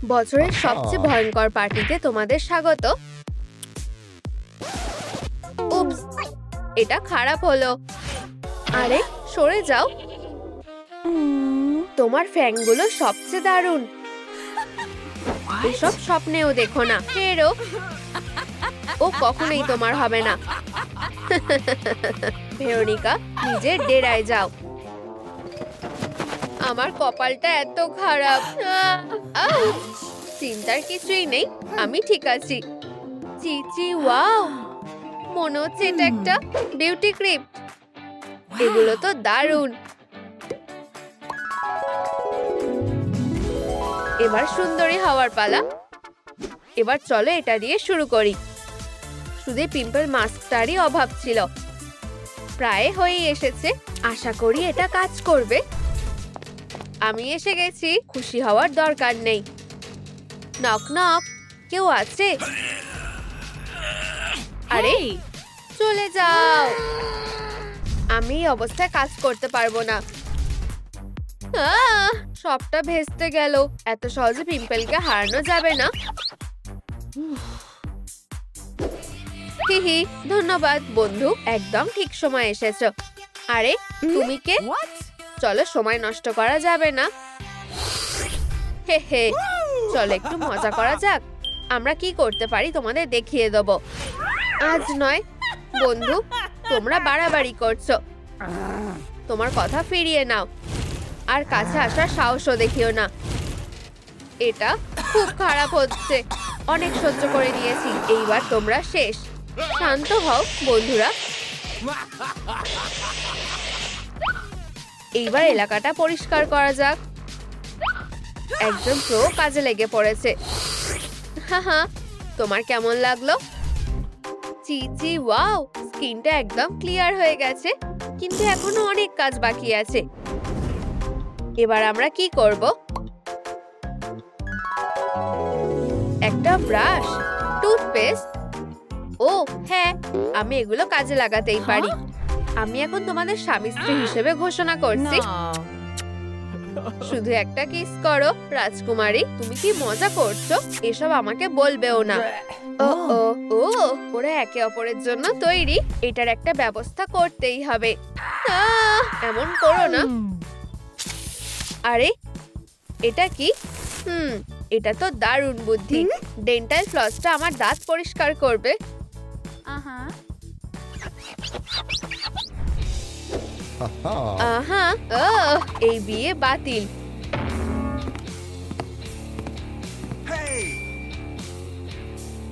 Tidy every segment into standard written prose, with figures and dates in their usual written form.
বছরের সবচেয়ে ভয়ঙ্কর পার্টিতে তোমাদের স্বাগত। উপস, এটা খারাপ হলো। আরে সরে যাও। তোমার ফ্যাংগুলো সবচেয়ে দারুণ। এসব স্বপ্নেও দেখো না। ফেরো। ও কখনোই তোমার হবে না। ভেরোনিকা, নিজের ডেরায় যাও। আমার কপালটা এত খারাপ। চিন্তার কিছুই নেই, আমি ঠিক আছি। চিচি, ওয়াও, মনে হচ্ছে এটা একটা বিউটি ক্রিম। এগুলো তো দারুণ। এবার সুন্দরী হওয়ার পালা। এবার চলো এটা দিয়ে শুরু করি। শুধু পিম্পল মাস্কটারই অভাব ছিল। প্রায় হয়েই এসেছে। আশা করি এটা কাজ করবে। আমি এসে গেছি। খুশি হওয়ার দরকার নেই। নক নক, কেউ আছে? আরে চলে যাও। আমি এই অবস্থায় কাজ করতে পারবো না। সবটা ভেস্তে গেল। এত সহজে পিম্পলকে হারানো যাবে না। হিহি, ধন্যবাদ বন্ধু, একদম ঠিক সময় এসেছো। আরে তুমি কে? চলো, সময় নষ্ট করা যাবে না। হে হে, চলো একটু মজা করা যাক। আমরা কি করতে পারি তোমাদের দেখিয়ে দেবো। আজ নয় বন্ধু, তোমরা বাড়াবাড়ি করছো। তোমার কথা ফিরিয়ে নাও, আর কাছে আসার সাহসও দেখিও না। এটা খুব খারাপ হচ্ছে। অনেক সহ্য করে নিয়েছি, এইবার তোমরা শেষ। শান্ত হও বন্ধুরা। এইবার এলাকাটা পরিষ্কার করা যাক। একজন প্রো কাজে লেগে পড়েছে। হা, তোমার কেমন লাগলো? চিচি, ওয়াও, স্কিনটা একদম ক্লিয়ার হয়ে গেছে, কিন্তু এখনো অনেক কাজ বাকি আছে। এবার আমরা কি করব? একটা ব্রাশ, টুথপেস্ট। ও হ্যাঁ, আমি এগুলো কাজে লাগাতেই পারি। আমি এখন তোমাদের স্বামী স্ত্রী হিসেবে ঘোষণা করছি। শুধু একটা কিস করো রাজকুমারী। তুমি কি মজা করছো? এসব আমাকে বলবেও না। ও ও, ওরা একে অপরের জন্য তৈরি। এটার একটা ব্যবস্থা করতেই হবে। এমন করো না। আরে এটা কি? এটা তো দারুণ বুদ্ধি। ডেন্টাল ফ্লসটা আমার দাঁত পরিষ্কার করবে। এই বিয়ে বাতিল।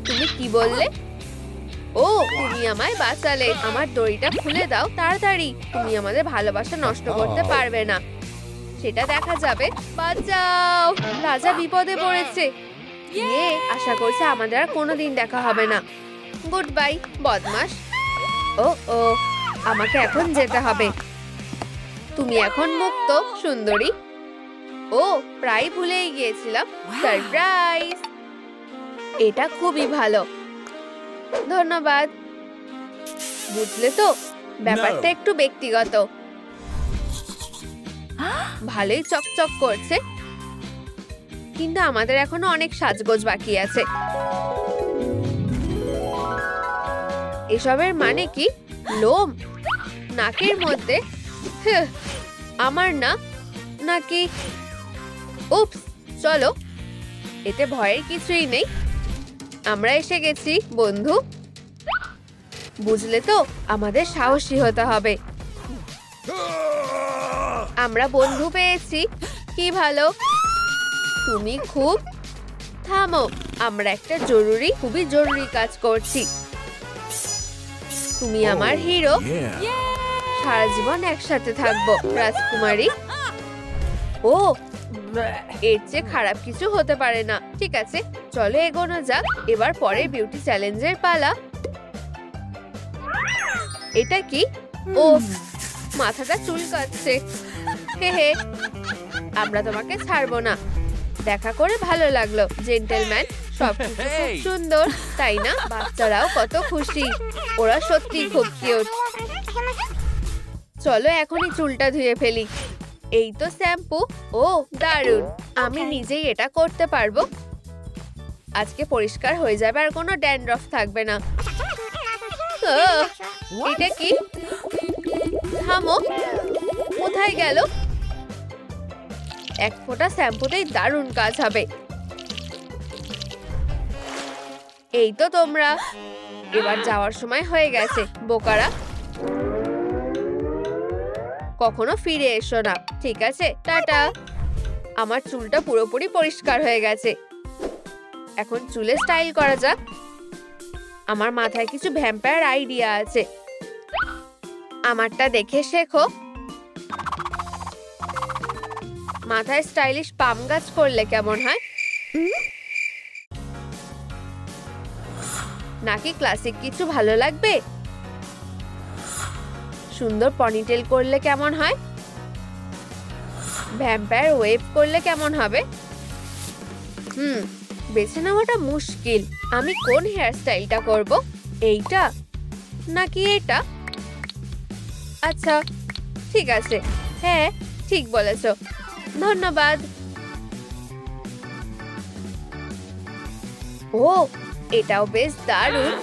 তুমি কি বললে? ও, তুমি আমায় বাঁচালে। আমার দড়িটা খুলে দাও তাড়াতাড়ি। তুমি আমাদের ভালোবাসা নষ্ট করতে পারবে না, সেটা দেখা যাবে। বাঁচাও, রাজা বিপদে পড়েছে। আশা করছি আমাদের আর কোনোদিন দেখা হবে না। Good bye বদমাশ। ও, আমাকে এখন যেতে হবে। তুমি এখন মুক্ত সুন্দরী। ও, প্রায় ভুলেই গিয়েছিলাম। সারপ্রাইজ। এটা খুবই ভালো, ধন্যবাদ। বুঝলে তো, ব্যাপারটা একটু ব্যক্তিগত। ভালোই চকচক করছে, কিন্তু আমাদের এখনো অনেক সাজগোজ বাকি আছে। এসবের মানে কি? লোম নাকের মধ্যে? আমার না, নাকি? উপস, চলো, এতে ভয়ের কিছুই নেই। আমরা এসে গেছি বন্ধু। বুঝলে তো, আমাদের সাহসী হতে হবে। আমরা বন্ধু পেয়েছি, কি ভালো। তুমি খুব থামো, আমরা একটা খুবই জরুরি কাজ করছি। তুমি আমার হিরো। সারা জীবন একসাথে থাকবো রাজকুমারী। ও, এর চেয়ে খারাপ কিছু হতে পারে না। ঠিক আছে, চলো এগোনো যাক। এবার পরের বিউটি চ্যালেঞ্জের পালা। এটা কি? ও, মাথাটা চুলকাচ্ছে। হে, আমরা তোমাকে ছাড়বো না। দেখা করে ভালো লাগলো জেন্টলম্যান। সবকিছু খুব সুন্দর, তাই না? বাচ্চারাও কত খুশি। ওরা সত্যি খুব কিউট। চলো এখনই চুলটা ধুয়ে ফেলি। এই তো শ্যাম্পু। ও দারুণ, আমি নিজেই এটা করতে পারবো। আজকে পরিষ্কার হয়ে যাবে, আর কোনো ড্যান্ড্রফ থাকবে না। এটা কি? থামো, কোথায় গেল? এক ফোঁটা শ্যাম্পুতেই দারুণ কাজ হবে। এই তো তোমরা, এবার যাওয়ার সময় হয়ে গেছে বোকারা। কখনো ফিরে এসো না, ঠিক আছে? টাটা। আমার চুলটা পুরোপুরি পরিষ্কার হয়ে গেছে। এখন চুলে স্টাইল করা যাক। আমার মাথায় কিছু ভ্যাম্পায়ার আইডিয়া আছে, আমারটা দেখে শেখো। মাথায় স্টাইলিশ পাম গাছ করলে কেমন হয়? নাকি ক্লাসিক কিছু ভালো লাগবে? সুন্দর পনিটেল করলে কেমন হয়? ভ্যাম্পায়ার ওয়েভ করলে কেমন হবে? বেছে নেওয়াটা মুশকিল। আমি কোন হেয়ার স্টাইলটা করব? এইটা নাকি এটা? আচ্ছা ঠিক আছে, হ্যাঁ ঠিক বলেছো, ধন্যবাদ। ও এটাও বেশ দারুণ।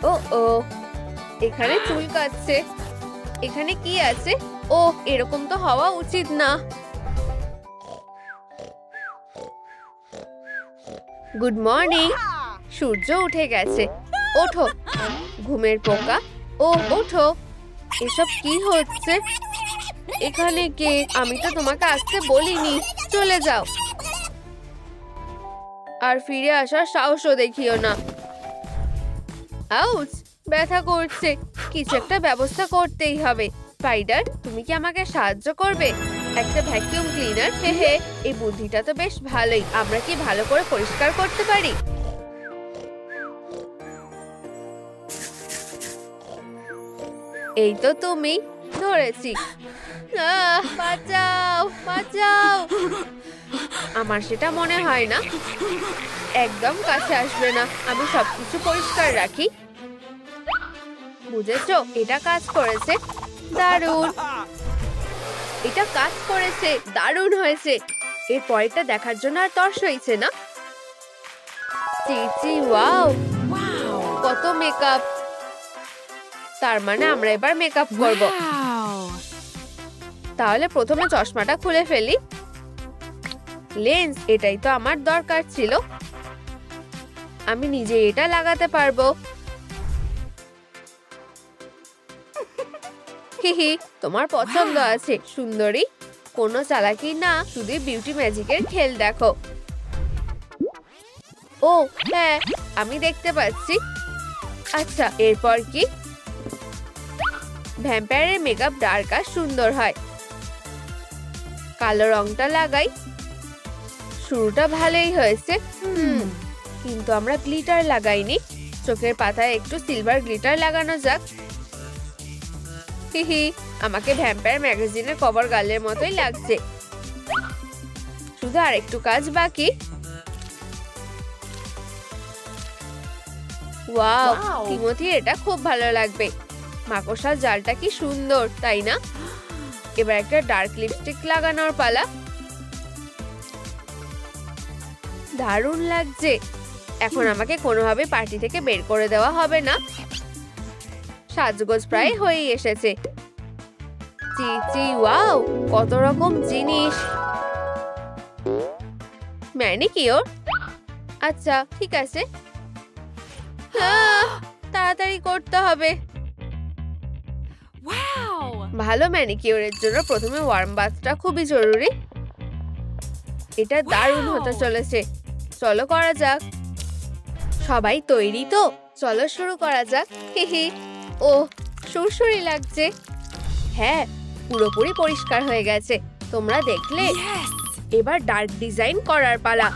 ও ও এখানে চুল কাটছে। এখানে কি আছে? ও এরকম তো হওয়া উচিত না। Good morning. সূর্য উঠে গেছে, ওঠো ঘুমের পোকা। ও ওঠো। এসব কি হচ্ছে এখানে? কে? আমি তো তোমাকে আসতে বলিনি, চলে যাও। আর ফিরে আসার সাহসও দেখিও না। আউচ, ব্যথা করছে। কিছু একটা ব্যবস্থা করতেই হবে। স্পাইডার, তুমি কি আমাকে সাহায্য করবে? একটা ভ্যাকুয়াম ক্লিনার? হে হে, এই বুদ্ধিটা তো বেশ ভালোই। আমরা কি ভালো করে পরিষ্কার করতে পারি? এই তো তুমি, ধরেছি। বাঁচাও বাঁচাও। আমার সেটা মনে হয় না। একদম কাছে আসবে না, আমি সবকিছু পরিষ্কার রাখি। বুঝেছো? এটা কাজ করেছে, দারুণ। এটা কাজ করেছে, দারুণ হয়েছে। এর পরেরটা দেখার জন্য আর তর্স হয়েছে না? চিচি, ওয়াও, কত মেকআপ। তার মানে আমরা এবার মেকআপ করব। তাহলে প্রথমে চশমাটা খুলে ফেলি। লেন্স, এটাই তো আমার দরকার ছিল। আমি নিজে এটা লাগাতে পারবো। হিহি, তোমার পছন্দ আছে সুন্দরী। কোনো চালাকি না, শুধু বিউটি ম্যাজিকের খেল দেখো। ও হ্যাঁ, আমি দেখতে পাচ্ছি। আচ্ছা এরপর কি? ভ্যাম্পায়ারের মেকআপ ডার্ক আর সুন্দর হয়। কালো রংটা লাগাই। শুরুটা ভালোই হয়েছে, কিন্তু আমরা গ্লিটার লাগাইনি। চোখের পাতায় একটু সিলভার গ্লিটার লাগানো যাক। হিহি, আমাকে ভ্যাম্পায়ার ম্যাগাজিনের কভার গার্লের মতোই লাগছে। শুধু আরেকটু কাজ বাকি। ওয়াও, তিমোথির এটা খুব ভালো লাগবে। মাকড়সার জালটা কি সুন্দর, তাই না? এবার একটা ডার্ক লিপস্টিক লাগানোর পালা। দারুণ লাগছে। এখন আমাকে কোনোভাবে পার্টি থেকে বের করে দেওয়া হবে না। সাজগোজ প্রায় হয়েই এসেছে। চিচি, ওয়াও, কত রকম জিনিস। ম্যানিকিওর? আচ্ছা ঠিক আছে, তাড়াতাড়ি করতে হবে। ভালো ম্যানিকিওরের জন্য প্রথমে ওয়ার্ম বাথটা খুবই জরুরি। এটা দারুণ হতে চলেছে। চলো করা যাক। সবাই তৈরি তো? চলো শুরু করা যাক। হিহি, ও সুরসুরি লাগছে। হ্যাঁ, পুরোপুরি পরিষ্কার হয়ে গেছে। তোমরা দেখলে? এবার ডার্ক ডিজাইন করার পালা।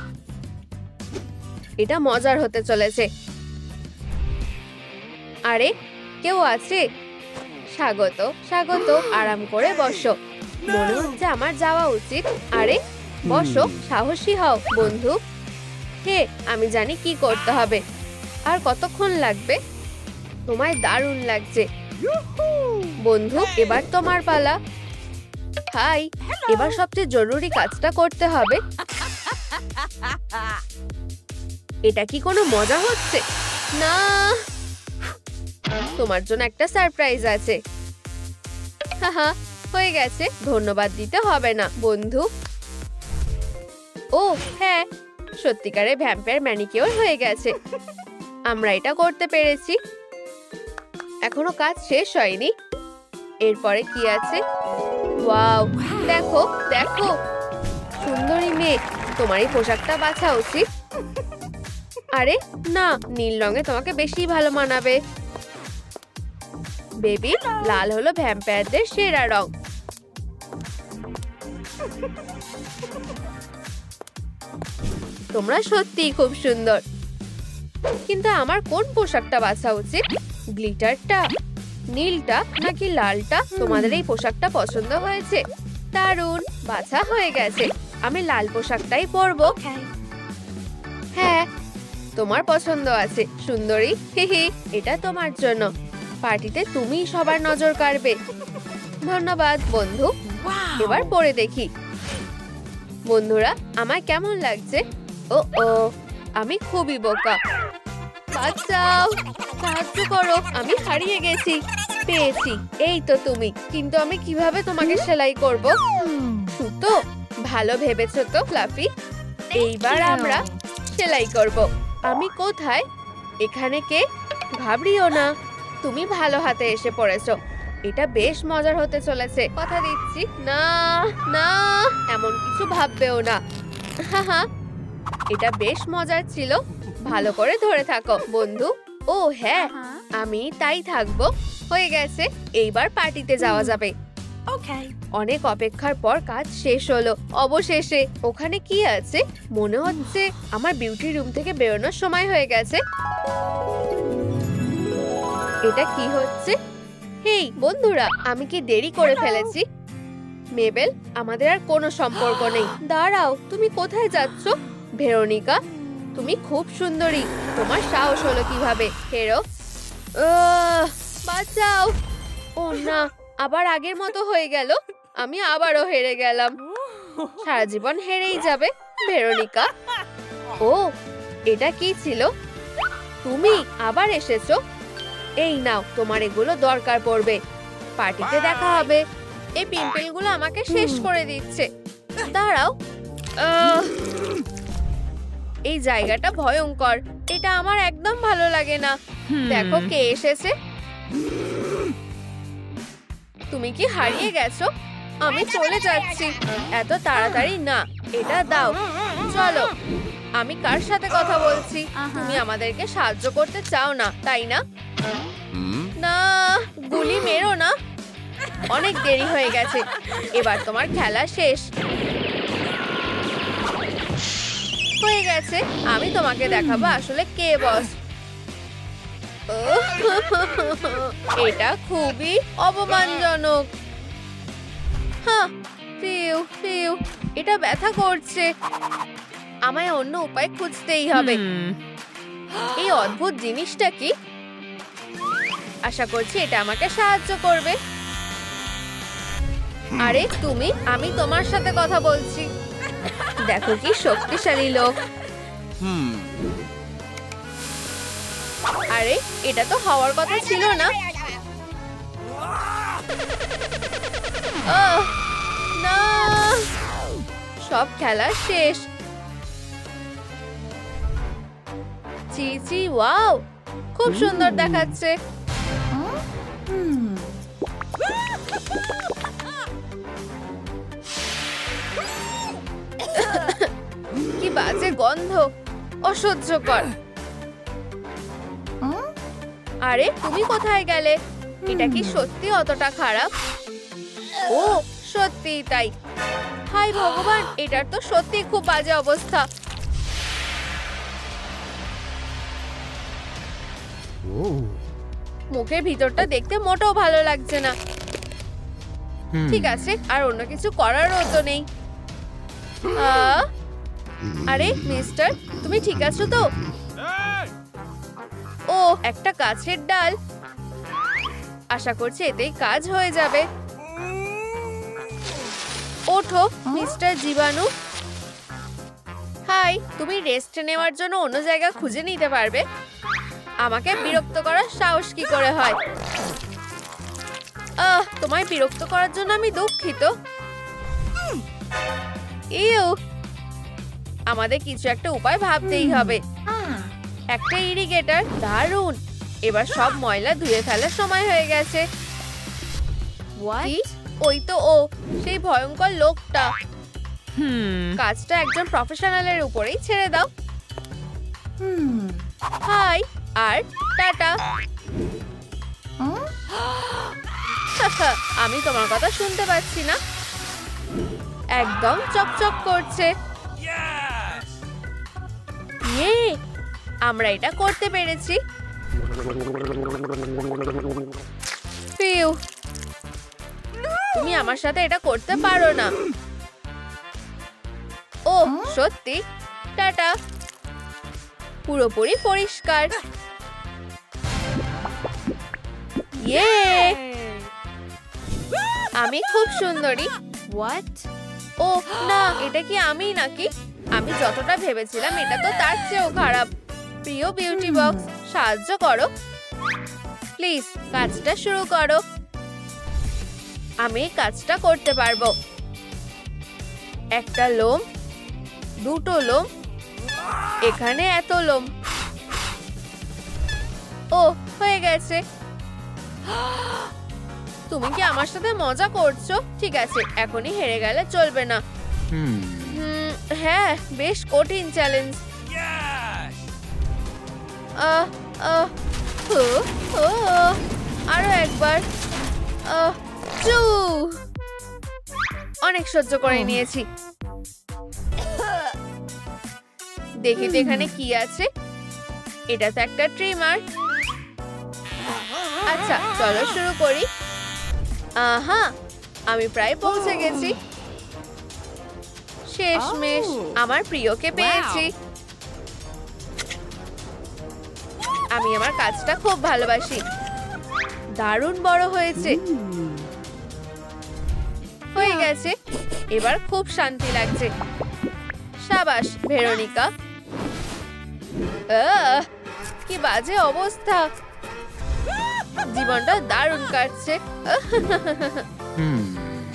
এটা মজার হতে চলেছে। আরে কেউ আছে? স্বাগত স্বাগত, আরাম করে বসো। মনে হচ্ছে আমার যাওয়া উচিত। আরে বসো, সাহসী হও বন্ধু। হে, আমি জানি কি করতে হবে। আর কতক্ষণ লাগবে? তোমায় দারুণ লাগছে বন্ধু। এবার তোমার পালা। হাই, এবার সবচেয়ে জরুরি কাজটা করতে হবে। এটা কি কোনো মজা হচ্ছে? না, তোমার জন্য একটা সারপ্রাইজ আছে। হাহা, হয়ে গেছে, ধন্যবাদ দিতে হবে না বন্ধু। ও হ্যাঁ, সত্যিকারে ভ্যাম্পায়ার ম্যানিকিওর হয়ে গেছে। আমরা এটা করতে পেরেছি। এখনো কাজ শেষ হয়নি। এরপরে কি আছে? ওয়াও, দেখো দেখো, সুন্দরী মেয়ে, তোমার এই পোশাকটা বাছা উচিত। আরে না, নীল রঙে তোমাকে বেশি ভালো মানাবে। বেবি, লাল হলো ভ্যাম্পায়ারদের সেরা রং। তোমরা সত্যিই খুব সুন্দর, কিন্তু আমার কোন পোশাকটা বাছা উচিত? গ্লিটারটা, নীলটা নাকি লালটা? তোমাদের এই পোশাকটা পছন্দ হয়েছে? দারুণ, বাছা হয়ে গেছে। আমি লাল পোশাকটাই পরবো। হ্যাঁ, তোমার পছন্দ আছে সুন্দরী। হি, এটা তোমার জন্য। পার্টিতে তুমিই সবার নজর কাড়বে। ধন্যবাদ বন্ধু। এবার পরে দেখি। বন্ধুরা, আমায় কেমন লাগছে? ও ও, আমি খুবই বোকা। বাঁচাও, সাহায্য করো, আমি হারিয়ে গেছি। পেয়েছি, এই তো তুমি। কিন্তু আমি কিভাবে তোমাকে সেলাই করব? সুতো? ভালো ভেবেছো তো ফ্লাফি। এইবার আমরা সেলাই করব। আমি কোথায়? এখানে কে? ঘাবড়িও না, তুমি ভালো হাতে এসে পড়েছো। এটা বেশ মজার হতে চলেছে, কথা দিচ্ছি। না না, এমন কিছু ভাববেও না। হাহা, এটা বেশ মজার ছিল। ভালো করে ধরে থাকো বন্ধু। ও হ্যাঁ, আমি তাই থাকবো। হয়ে গেছে, এইবার পার্টিতে যাওয়া যাবে। অনেক অপেক্ষার পর কাজ শেষ হলো অবশেষে। ওখানে কি আছে? মনে হচ্ছে আমার বিউটি রুম থেকে বেরোনোর সময় হয়ে গেছে। এটা কি হচ্ছে? হেই বন্ধুরা, আমি কি দেরি করে ফেলেছি? মেবেল, আমাদের আর কোনো সম্পর্ক নেই। দাঁড়াও, তুমি কোথায় যাচ্ছ? ভেরোনিকা, তুমি খুব সুন্দরী। তোমার সাহস হলো কিভাবে? হেরো, বাঁচাও। ও না, আবার আগের মতো হয়ে গেল। আমি আবারও হেরে গেলাম। সারা জীবন হেরেই যাবে ভেরোনিকা। ও, এটা কি ছিল? তুমি আবার এসেছো? এই নাও, তোমার এগুলো দরকার পড়বে। পার্টিতে দেখা হবে। এই পিম্পলগুলো আমাকে শেষ করে দিচ্ছে। দাঁড়াও, এই জায়গাটা ভয়ঙ্কর। এটা আমার একদম ভালো লাগে না। দেখো কে এসেছে। তুমি কি হারিয়ে গেছো? আমি চলে যাচ্ছি। এত তাড়াতাড়ি না, এটা দাও। চলো। আমি কার সাথে কথা বলছি? তুমি আমাদেরকে সাহায্য করতে চাও না, তাই না? না, গুলি মেরো না। অনেক দেরি হয়ে গেছে। এবার তোমার খেলা শেষ হয়ে গেছে। আমি তোমাকে দেখাবো আসলে কে বস। এটা খুবই অপমানজনক। হ্যাঁ, ফিউ ফিউ, এটা ব্যথা করছে। আমায় অন্য উপায় খুঁজতেই হবে। এই অদ্ভুত জিনিসটা কি? আশা করছি এটা আমাকে সাহায্য করবে। আরে তুমি, আমি তোমার সাথে কথা বলছি। দেখো কি শক্তিশালী লোক। আরে এটা তো হওয়ার কথা ছিল না। না, সব খেলা শেষ। চি চি, ওয়াও, খুব সুন্দর দেখাচ্ছে। কি বাজে গন্ধ, অসহ্যকর। আরে তুমি কোথায় গেলে? এটা কি সত্যি অতটা খারাপ? ও সত্যি তাই। হাই ভগবান, এটার তো সত্যি খুব বাজে অবস্থা। মুখের ভিতরটা দেখতে মোটেও ভালো লাগছে না। ঠিক আছে, আর অন্য কিছু করারও তো নেই। আরে মিস্টার, তুমি ঠিক আছো তো? ও, একটা গাছের ডাল। আশা করছি এতেই কাজ হয়ে যাবে। ওঠো মিস্টার জীবাণু। হাই, তুমি রেস্ট নেওয়ার জন্য অন্য জায়গা খুঁজে নিতে পারবে? আমাকে বিরক্ত করার সাহস কি করে হয়? তোমায় বিরক্ত করার জন্য আমি দুঃখিত। ইউ, আমাদের কিছু একটা উপায় ভাবতেই হবে। একটা ইরিগেটর, দারুণ। এবার সব ময়লা ধুয়ে ফেলার সময় হয়ে গেছে। কি? ওই তো ও, সেই ভয়ঙ্কর লোকটা। কাজটা একজন প্রফেশনালের উপরেই ছেড়ে দাও। হাই আর টাটা। আমি তোমার কথা শুনতে পাচ্ছি না। একদম চকচক করছে। ইয়ে, আমরা এটা করতে পেরেছি। ফিউ, তুমি আমার সাথে এটা করতে পারো না। ও সত্যি? টাটা। পুরোপুরি পরিষ্কার। ইয়ে, আমি খুব সুন্দরী। হোয়াট? ও না, এটা কি আমি নাকি? আমি যতটা ভেবেছিলাম এটা তো তার চেয়েও খারাপ। প্রিয় বিউটি বক্স, সাহায্য করো প্লিজ। কাজটা শুরু করো। আমি কাজটা করতে পারবো। একটা লোম, দুটো লোম, এখানে এত লোম। ও হয়ে গেছে। তুমি কি আমার সাথে মজা করছো? ঠিক আছে, এখনই হেরে গেলে চলবে না। হ্যাঁ, বেশ কঠিন চ্যালেঞ্জ। আরো একবার। অনেক সহ্য করে নিয়েছি। দেখি তো এখানে কি আছে। এটা তো একটা ট্রিমার। আচ্ছা, চলো শুরু করি। আহা, আমি প্রায় পৌঁছে গেছি। শেষমেশ আমার প্রিয়কে পেয়েছি। আমি আমার কাজটা খুব ভালোবাসি। দারুণ বড় হয়েছে। হয়ে গেছে। এবার খুব শান্তি লাগছে। সাবাস ভেরোনিকা। কি বাজে অবস্থা। জীবনটা দারুণ কাটছে।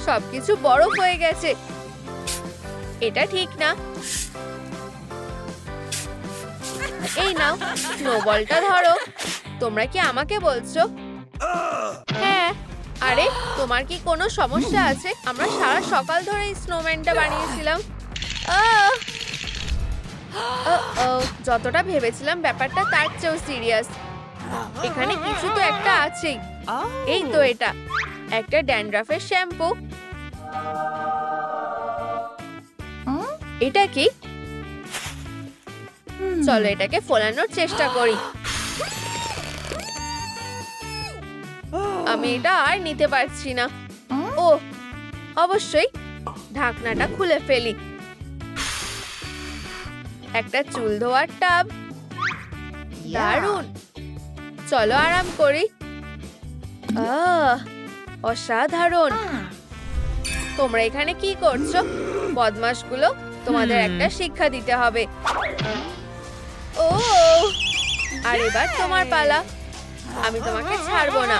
সবকিছু বরফ হয়ে গেছে। এটা ঠিক না। এই নাও, স্নোবলটা ধরো। তোমরা কি আমাকে বলছো? হ্যাঁ। আরে, তোমার কি কোনো সমস্যা আছে? আমরা সারা সকাল ধরে এই স্নোম্যানটা বানিয়েছিলাম। যতটা ভেবেছিলাম ব্যাপারটা তার চেয়েও সিরিয়াস। এখানে কিছু তো একটা আছেই। এই তো এটা, একটা ড্যান্ড্রাফের শ্যাম্পু। এটা কি? চলো এটাকে ফোলানোর চেষ্টা করি। আমি এটা আর নিতে পারছি না। ও অবশ্যই, ঢাকনাটা খুলে ফেলি। একটা চুল ধোয়ার টাব। দারুণ। চলো আরাম করি। অসাধারণ। তোমরা এখানে কি করছো? বদমাশগুলো, তোমাদের একটা শিক্ষা দিতে হবে। ও, আর এবার তোমার পালা। আমি তোমাকে ছাড়বো না।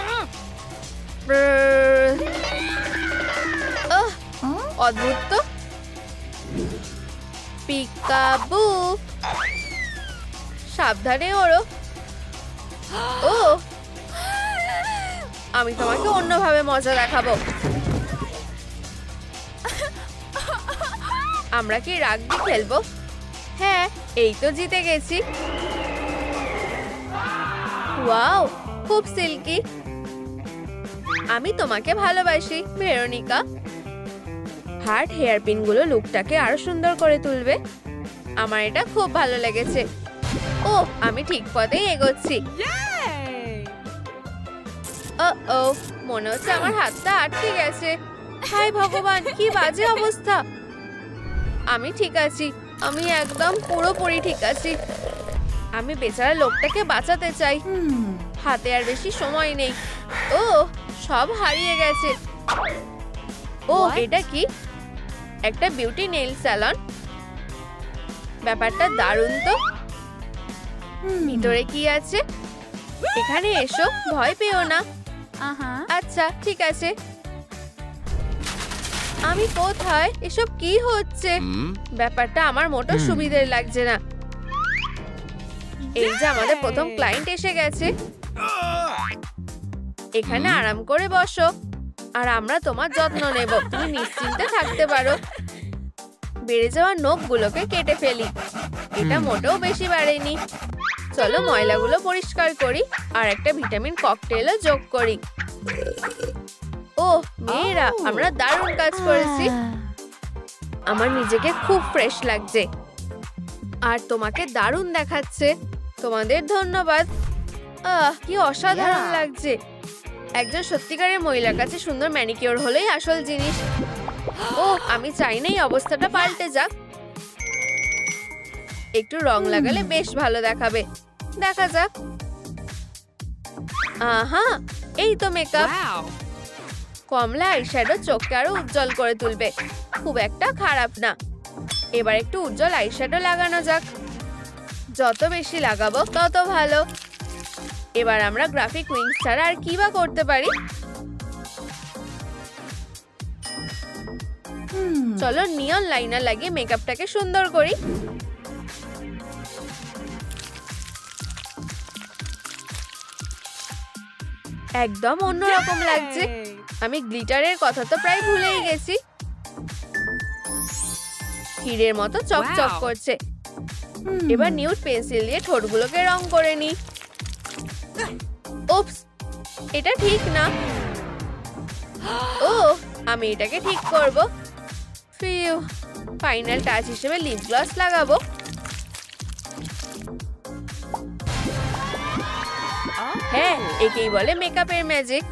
অদ্ভুত তো। পিকাবু, সাবধানে ওড়ো। ও, আমি তোমাকে অন্যভাবে মজা দেখাবো। আমরা কি রাগবি খেলবো? হ্যাঁ, এই তো জিতে গেছি। ওয়াও, খুব সিল্কি। আমি তোমাকে ভালোবাসি ভেরোনিকা। হার্ট হেয়ারপিন গুলো লুকটাকে আরো সুন্দর করে তুলবে। আমার এটা খুব ভালো লেগেছে। ও, আমি ঠিক পথেই এগোচ্ছি। ও, মনে হচ্ছে আমার হাতটা আটকে গেছে। হায় ভগবান, কি বাজে অবস্থা। আমি ঠিক আছি। আমি একদম পুরোপুরি ঠিক আছি। আমি বেচারা লোকটাকে বাঁচাতে চাই। হাতে আর বেশি সময় নেই। ও, সব হারিয়ে গেছে। ও, এটা কি? একটা বিউটি নেইল স্যালন। ব্যাপারটা দারুণ তো। ভিতরে কি আছে? এখানে এসো, ভয় পেও না। আচ্ছা ঠিক আছে। আমি কোথায়? এসব কি হচ্ছে? ব্যাপারটা আমার মোটো সুবিধার লাগছে না। এই যে আমাদের প্রথম ক্লায়েন্ট এসে গেছে। এখানে আরাম করে বসো, আর আমরা তোমার যত্ন নেব। তুমি নিশ্চিন্তে থাকতে পারো। বেড়ে যাওয়া নখগুলোকে কেটে ফেলি। এটা মোটেও বেশি বাড়েনি। চলো ময়লাগুলো পরিষ্কার করি আর একটা ভিটামিন ককটেলও যোগ করি। ওহ মেয়েরা, আমরা দারুণ কাজ করেছি। আমার নিজেকে খুব ফ্রেশ লাগছে আর তোমাকে দারুণ দেখাচ্ছে। তোমাদের ধন্যবাদ। কি অসাধারণ লাগছে। একজন সত্যিকারের মহিলার কাছে সুন্দর ম্যানিকিউর হলেই আসল জিনিস। আমি চাই না এই অবস্থাটা পাল্টে যাক। একটু রং লাগালে বেশ ভালো দেখাবে। দেখা যাক। আহা, এই তো মেকআপ। কমলা আইশ্যাডো চোখকে আরো উজ্জ্বল করে তুলবে। খুব একটা খারাপ না। এবার একটু উজ্জ্বল আইশ্যাডো লাগানো যাক। যত বেশি লাগাবো তত ভালো। এবার আমরা গ্রাফিক উইংস ছাড়া আর কি বা করতে পারি? চলো নিয়ন লাইনার লাগিয়ে মেকআপটাকে সুন্দর করি। একদম অন্যরকম লাগছে। আমি গ্লিটারের কথা তো প্রায় ভুলেই গেছি। হীরের মতো চকচক করছে। এবার নিউড পেন্সিল দিয়ে ঠোঁটগুলোকে রং করে নি। উপস, এটা ঠিক না। আমি এটাকে ঠিক করব। ফিউ, ফাইনাল টাচ হিসেবে লিপ গ্লস লাগাবো। হ্যাঁ, একেই বলে মেকআপের ম্যাজিক।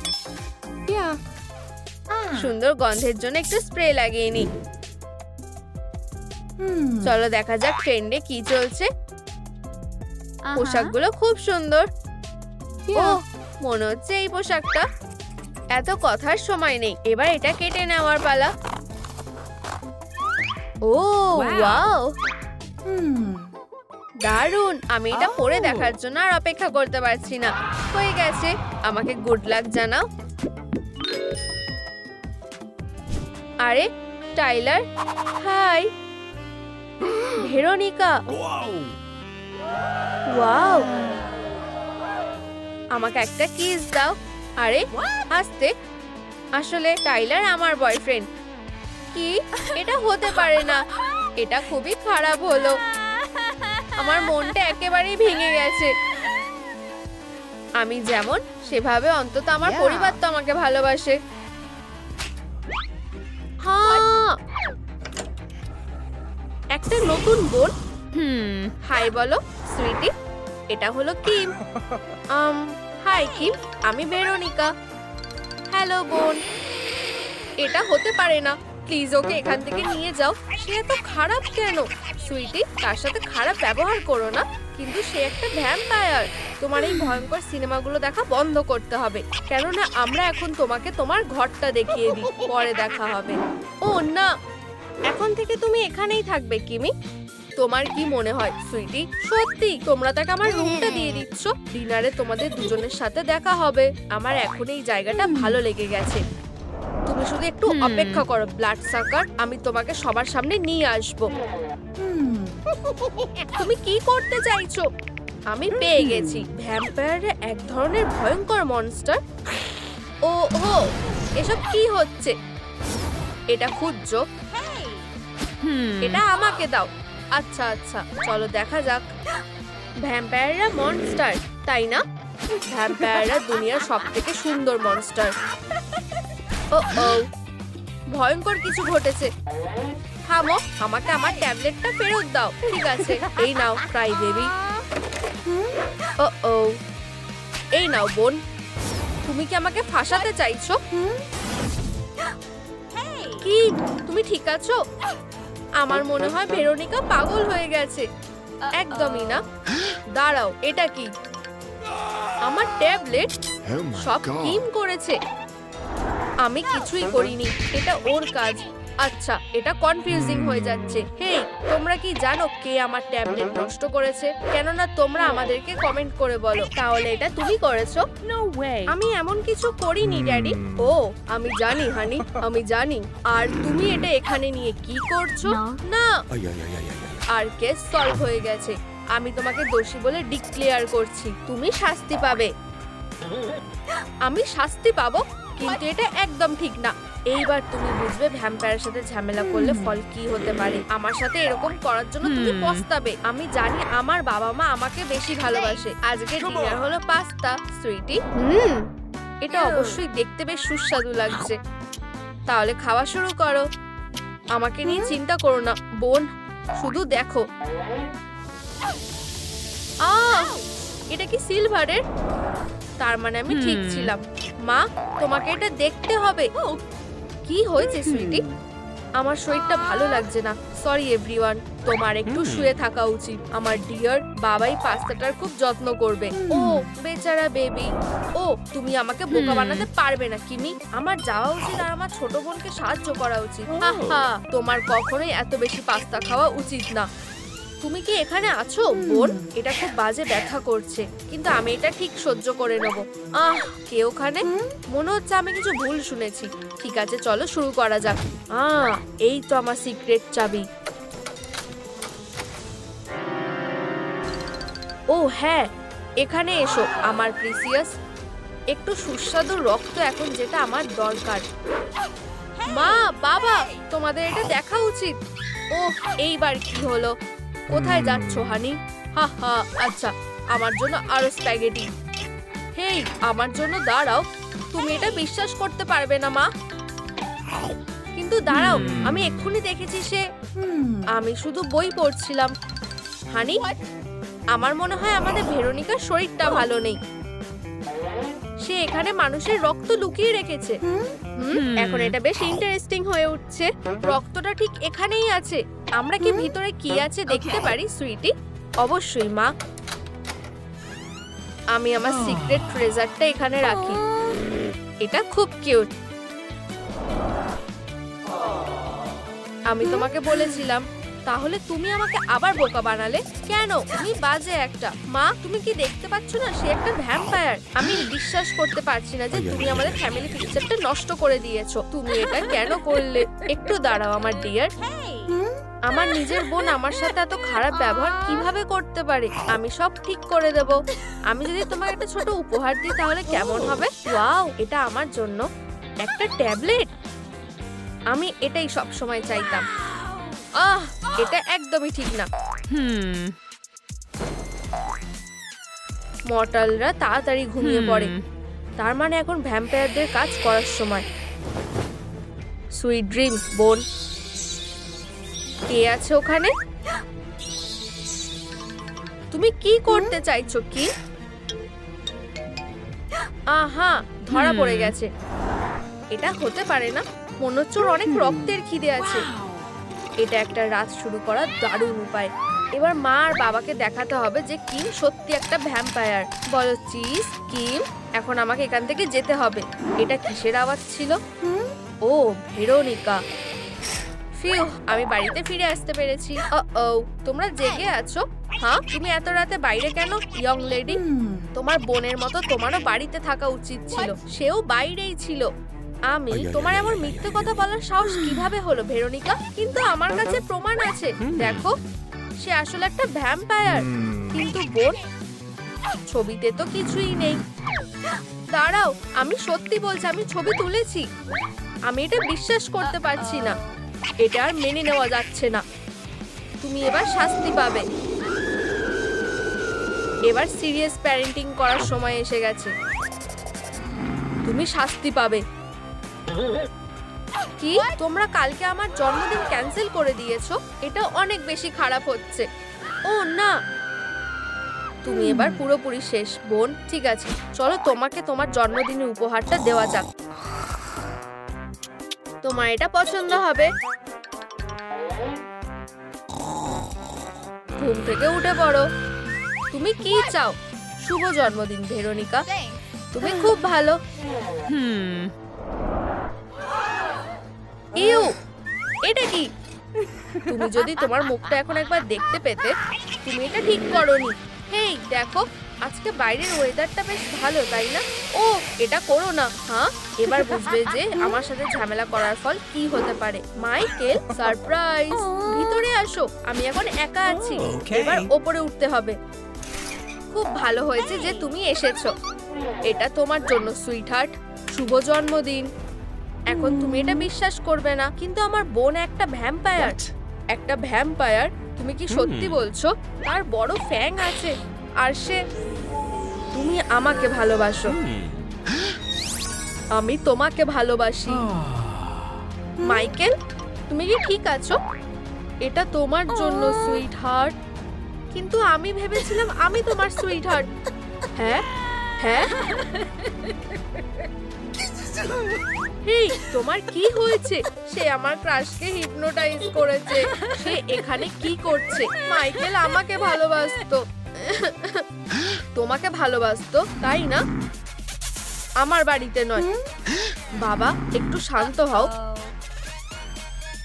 সুন্দর গন্ধের জন্য একটু স্প্রে লাগিয়ে নি। চলো দেখা যাক ট্রেন্ডে কি চলছে। পোশাকগুলো খুব সুন্দর। মনে হচ্ছে এই পোশাকটা। এত কথার সময় নেই, এবার এটা কেটে নেওয়ার পালা। ওয়াও, দারুণ। আমি এটা পরে দেখার জন্য আর অপেক্ষা করতে পারছি না। হয়ে গেছে। আমাকে গুড লাক জানাও। আরে টাইলার, হাই। Veronica, wow. আমাকে একটা কিস দাও। আরে আস্তে, আসলে টাইলার আমার বয়ফ্রেন্ড। কি? এটা হতে পারে না। এটা খুবই খারাপ হলো। আমার মনটা একেবারেই ভেঙে গেছে। আমি যেমন সেভাবে অন্তত আমার পরিবার তো আমাকে ভালোবাসে। হ্যাঁ, একটা নতুন বোন। হাই বলো সুইটি। এটা হলো কিম। হাই কিম, আমি ভেরোনিকা। হ্যালো বোন। এটা হতে পারে না। প্লিজ ওকে এখান থেকে নিয়ে যাও। সে এত খারাপ কেন? সুইটি, তার সাথে খারাপ ব্যবহার করো না। কিন্তু সে একটা ভ্যাম্পায়ার। তোমার এই ভয়ঙ্কর সিনেমাগুলো দেখা বন্ধ করতে হবে। কেননা আমরা এখন তোমাকে তোমার ঘরটা দেখিয়ে দিই। পরে দেখা হবে। ও না, এখন থেকে তুমি এখানেই থাকবে কিমি। তোমার কি মনে হয় সুইটি? সত্যি তোমরা তাকে আমার রুমটা দিয়ে দিচ্ছ? ডিনারে তোমাদের দুজনের সাথে দেখা হবে। আমার এখন এই জায়গাটা ভালো লেগে গেছে। তুমি শুধু একটু অপেক্ষা করো ব্লাড সাকার। আমি তোমাকে সবার সামনে নিয়ে আসবো। তুমি কি করতে চাইছো? আমি পেয়ে গেছি। ভ্যাম্পায়ার এক ধরনের ভয়ঙ্কর মনস্টার। এসব কি হচ্ছে? এটা খুঁজছো? এটা আমাকে দাও। আচ্ছা আচ্ছা, চলো দেখা যাক। ভ্যাম্পায়াররা মনস্টার, তাই না? ভ্যাম্পায়াররা দুনিয়ার সবথেকে সুন্দর মনস্টার। ভয়ঙ্কর কিছু ঘটেছে। থামো, আমাকে আমার ট্যাবলেটটা ফেরত দাও। ঠিক আছে, এই নাও ক্রাই বেবি। এই নাও বোন। তুমি কি আমাকে ফাঁসাতে চাইছো? কি, তুমি ঠিক আছো? আমার মনে হয় ভেরোনিকা পাগল হয়ে গেছে। একদমই না। দাঁড়াও, এটা কি? আমার ট্যাবলেট। সব কিম করেছে। আমি কিছুই করিনি। এটা ওর কাজ। আচ্ছা, এটা কনফিউজিং হয়ে যাচ্ছে। হেই, তোমরা কি জানো কে আমার ট্যাবলেট নষ্ট করেছে? কেননা তোমরা আমাদেরকে কমেন্ট করে বলো। তাহলে এটা তুমি করেছো? No way. আমি এমন কিছু করিনি ড্যাডি। ও, আমি জানি হানি, আমি জানি। আর তুমি এটা এখানে নিয়ে কি করছো? না। আর কেস সলভ হয়ে গেছে। আমি তোমাকে দোষী বলে ডিক্লেয়ার করছি। তুমি শাস্তি পাবে। আমি শাস্তি পাবো? কিন্তু এটা একদম ঠিক না। এইবার তুমি বুঝবে ভ্যাম্পায়ারের সাথে ঝামেলা করলে ফল কি হতে পারে। আমার সাথে এরকম করার জন্য তুমি পস্তাবে। আমি জানি আমার বাবা মা আমাকে বেশি ভালোবাসে। আজকে ডিনার হলো পাস্তা, সুইটি। এটা অবশ্যই দেখতে বেশ সুস্বাদু লাগছে। তাহলে খাওয়া শুরু করো। আমাকে নিয়ে চিন্তা করো না বোন, শুধু দেখো। এটা কি সিলভারের? তার মানে আমি ঠিক ছিলাম। মা, তোমাকে এটা দেখতে হবে। কি হয়েছে সুইটি? আমার শরীরটা ভালো লাগছে না। সরি এভরিওয়ান, তোমার একটু শুয়ে থাকা উচিত। আমার ডিয়ার বাবাই পাস্তাটার খুব যত্ন করবে। ও বেচারা বেবি। ও, তুমি আমাকে বোকা বানাতে পারবে না কিমি। আমার যাওয়া উচিত আর আমার ছোট বোনকে সাহায্য করা উচিত। হা, তোমার কখনোই এত বেশি পাস্তা খাওয়া উচিত না। তুমি কি এখানে আছো বোন? এটা খুব বাজে ব্যথা করছে, কিন্তু আমি এটা ঠিক সহ্য করে নেব। কে ওখানে? মনে হচ্ছে আমি কিছু ভুল শুনেছি। ঠিক আছে, চলো শুরু করা যাক। এই তো আমার সিক্রেট চাবি। ও হ্যাঁ, এখানে এসো আমার প্রিসিয়াস। একটু সুস্বাদু রক্ত এখন, যেটা আমার দরকার। মা, বাবা, তোমাদের এটা দেখা উচিত। ও, এইবার কি হলো? কোথায় যাচ্ছ হানি? হা, আচ্ছা, আমার জন্য আরো স্প্যাগেটি। হেই, আমার জন্য দাঁড়াও। তুমি এটা বিশ্বাস করতে পারবে না মা। কিন্তু দাঁড়াও, আমি এক্ষুনি দেখেছি সে। আমি শুধু বই পড়ছিলাম। হানি, আমার মনে হয় আমাদের ভেরোনিকার শরীরটা ভালো নেই। সে এখানে মানুষের রক্ত লুকিয়ে রেখেছে। এখন এটা বেশ ইন্টারেস্টিং হয়ে উঠছে। রক্তটা ঠিক এখানেই আছে। আমরা কি ভিতরে কি আছে দেখতে পারি সুইটি? অবশ্যই মা। আমি আমার সিক্রেট ট্রেজারটা এখানে রাখি। এটা খুব কিউট। আমি তোমাকে বলেছিলাম। তাহলে তুমি আমাকে আবার বোকা বানালে কেন? তুমি বাজে একটা। মা, তুমি কি দেখতে পাচ্ছ না সে একটা ভ্যাম্পায়ার? আমি বিশ্বাস করতে পারছি না যে তুমি আমাদের ফ্যামিলি পিকচারটা নষ্ট করে দিয়েছো। তুমি এটা কেন করলে? একটু দাঁড়াও আমার ডিয়ার। আমার নিজের বোন আমার সাথে এত খারাপ ব্যবহার কিভাবে করতে পারে? আমি সব ঠিক করে দেব। আমি যদি তোমাকে একটা ছোট উপহার দিই তাহলে কেমন হবে? ওয়াও, এটা আমার জন্য একটা ট্যাবলেট। আমি এটাই সব সময় চাইতাম। এটা একদমই ঠিক না। মর্টালরা তাড়াতাড়ি ঘুমিয়ে পড়ে। তার মানে এখন ভ্যাম্পায়ারদের কাজ করার সময়। সুইট ড্রিমস বোন। কে আছে ওখানে? তুমি কি করতে চাইছো কি? ধরা পড়ে গেছে। এটা হতে পারে না। মনে হচ্ছে ওর অনেক রক্তের খিদে আছে। এটা একটা রাত শুরু করার দারুণ উপায়। এবার মা আর বাবাকে দেখাতে হবে যে কিম সত্যি একটা ভ্যাম্পায়ার। বলো চিজ, কিম, এখন আমাকে এখান থেকে যেতে হবে। এটা কিসের আওয়াজ ছিল? ও, ভেরোনিকা। ফিউ, আমি বাড়িতে ফিরে আসতে পেরেছি। তোমরা জেগে আছো? তুমি এত রাতে বাইরে কেন ইয়ং লেডি? তোমার বোনের মতো তোমারও বাড়িতে থাকা উচিত ছিল। সেও বাইরেই ছিল। আমি তোমার এমন মিথ্যে কথা বলার সাহস কিভাবে হলো ভেরোনিকা? কিন্তু আমার কাছে প্রমাণ আছে। দেখো, সে আসলে একটা ভ্যাম্পায়ার। কিন্তু বোন, ছবিতে তো কিছুই নেই। দাঁড়াও, আমি সত্যি বলছি, আমি ছবি তুলেছি। আমি এটা বিশ্বাস করতে পারছি না। এটা আর মেনে নেওয়া যাচ্ছে না। তুমি এবার শাস্তি পাবে। এবার সিরিয়াস প্যারেন্টিং করার সময় এসে গেছে। তুমি শাস্তি পাবে। কি, তোমরা কালকে আমার জন্মদিন ক্যান্সেল করে দিয়েছো? এটা অনেক বেশি খারাপ হচ্ছে। ও না, তুমি এবার পুরোপুরি শেষ বোন। ঠিক আছে, চলো তোমাকে তোমার জন্মদিনের উপহারটা দেওয়া যাক। তোমার এটা পছন্দ হবে। ঘুম থেকে উঠে পড়ো। তুমি কি চাও? শুভ জন্মদিন ভেরোনিকা, তুমি খুব ভালো। ইউ, এটা কি? তুমি যদি তোমার মুখটা এখন একবার দেখতে পেতে। তুমি এটা ঠিক করোনি। হেই দেখো, আজকে বাইরের ওয়েদারটা বেশ ভালো, তাই না? ও এটা করো না। হ্যাঁ, এবার বুঝবে যে আমার সাথে ঝামেলা করার ফল কি হতে পারে। Michael, surprise! ভিতরে আসো, আমি এখন একা আছি। এবার ওপরে উঠতে হবে। খুব ভালো হয়েছে যে তুমি এসেছো। এটা তোমার জন্য সুইট হার্ট। শুভ জন্মদিন। এখন তুমি এটা বিশ্বাস করবে না, কিন্তু আমার বোন একটা ভ্যাম্পায়ার। একটা ভ্যাম্পায়ার? তুমি কি সত্যি বলছো? তার বড় ফ্যাং আছে, আর সে... তুমি আমাকে ভালোবাসো, আমি তোমাকে ভালোবাসি। মাইকেল, তুমি কি ঠিক আছো? এটা তোমার জন্য সুইট হার্ট। কিন্তু আমি ভেবেছিলাম আমি তোমার সুইট হার্ট। হ্যাঁ হ্যাঁ। হেই, তোমার কি হয়েছে? সে আমার ক্রাশকে হিপনোটাইজ করেছে। সে এখানে কি করছে? মাইকেল আমাকে ভালোবাসতো। তোমাকে ভালোবাসতো, তাই না? আমার বাড়িতে নয়। বাবা, একটু শান্ত হও।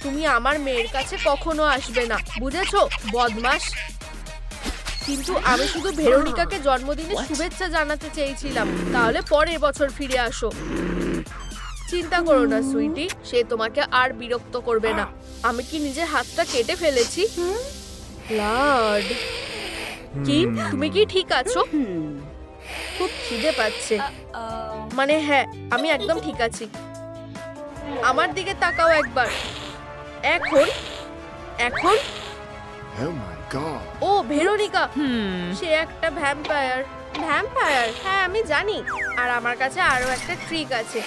তুমি আমার মেয়ের কাছে কখনো আসবে না, বুঝেছো, বদমাশ? কিন্তু আমি শুধু ভেরোনিকাকে জন্মদিনের শুভেচ্ছা জানাতে চেয়েছিলাম। তাহলে পরের বছর ফিরে আসো। চিন্তা করো না সুইটি, সে তোমাকে আর বিরক্ত করবে না। আমি কি নিজের হাতটা কেটে ফেলেছি? ব্লাড। কি তুমি কি ঠিক আছো? খুব খিদে পাচ্ছে। মানে হ্যাঁ, আমি একদম ঠিক আছি। আমার দিকে তাকাও একবার। এখন এখন ও ভেরোনিকা, সে একটা ভ্যাম্পায়ার। ভ্যাম্পায়ার? হ্যাঁ আমি জানি। আর আমার কাছে আরো একটা ট্রিক আছে।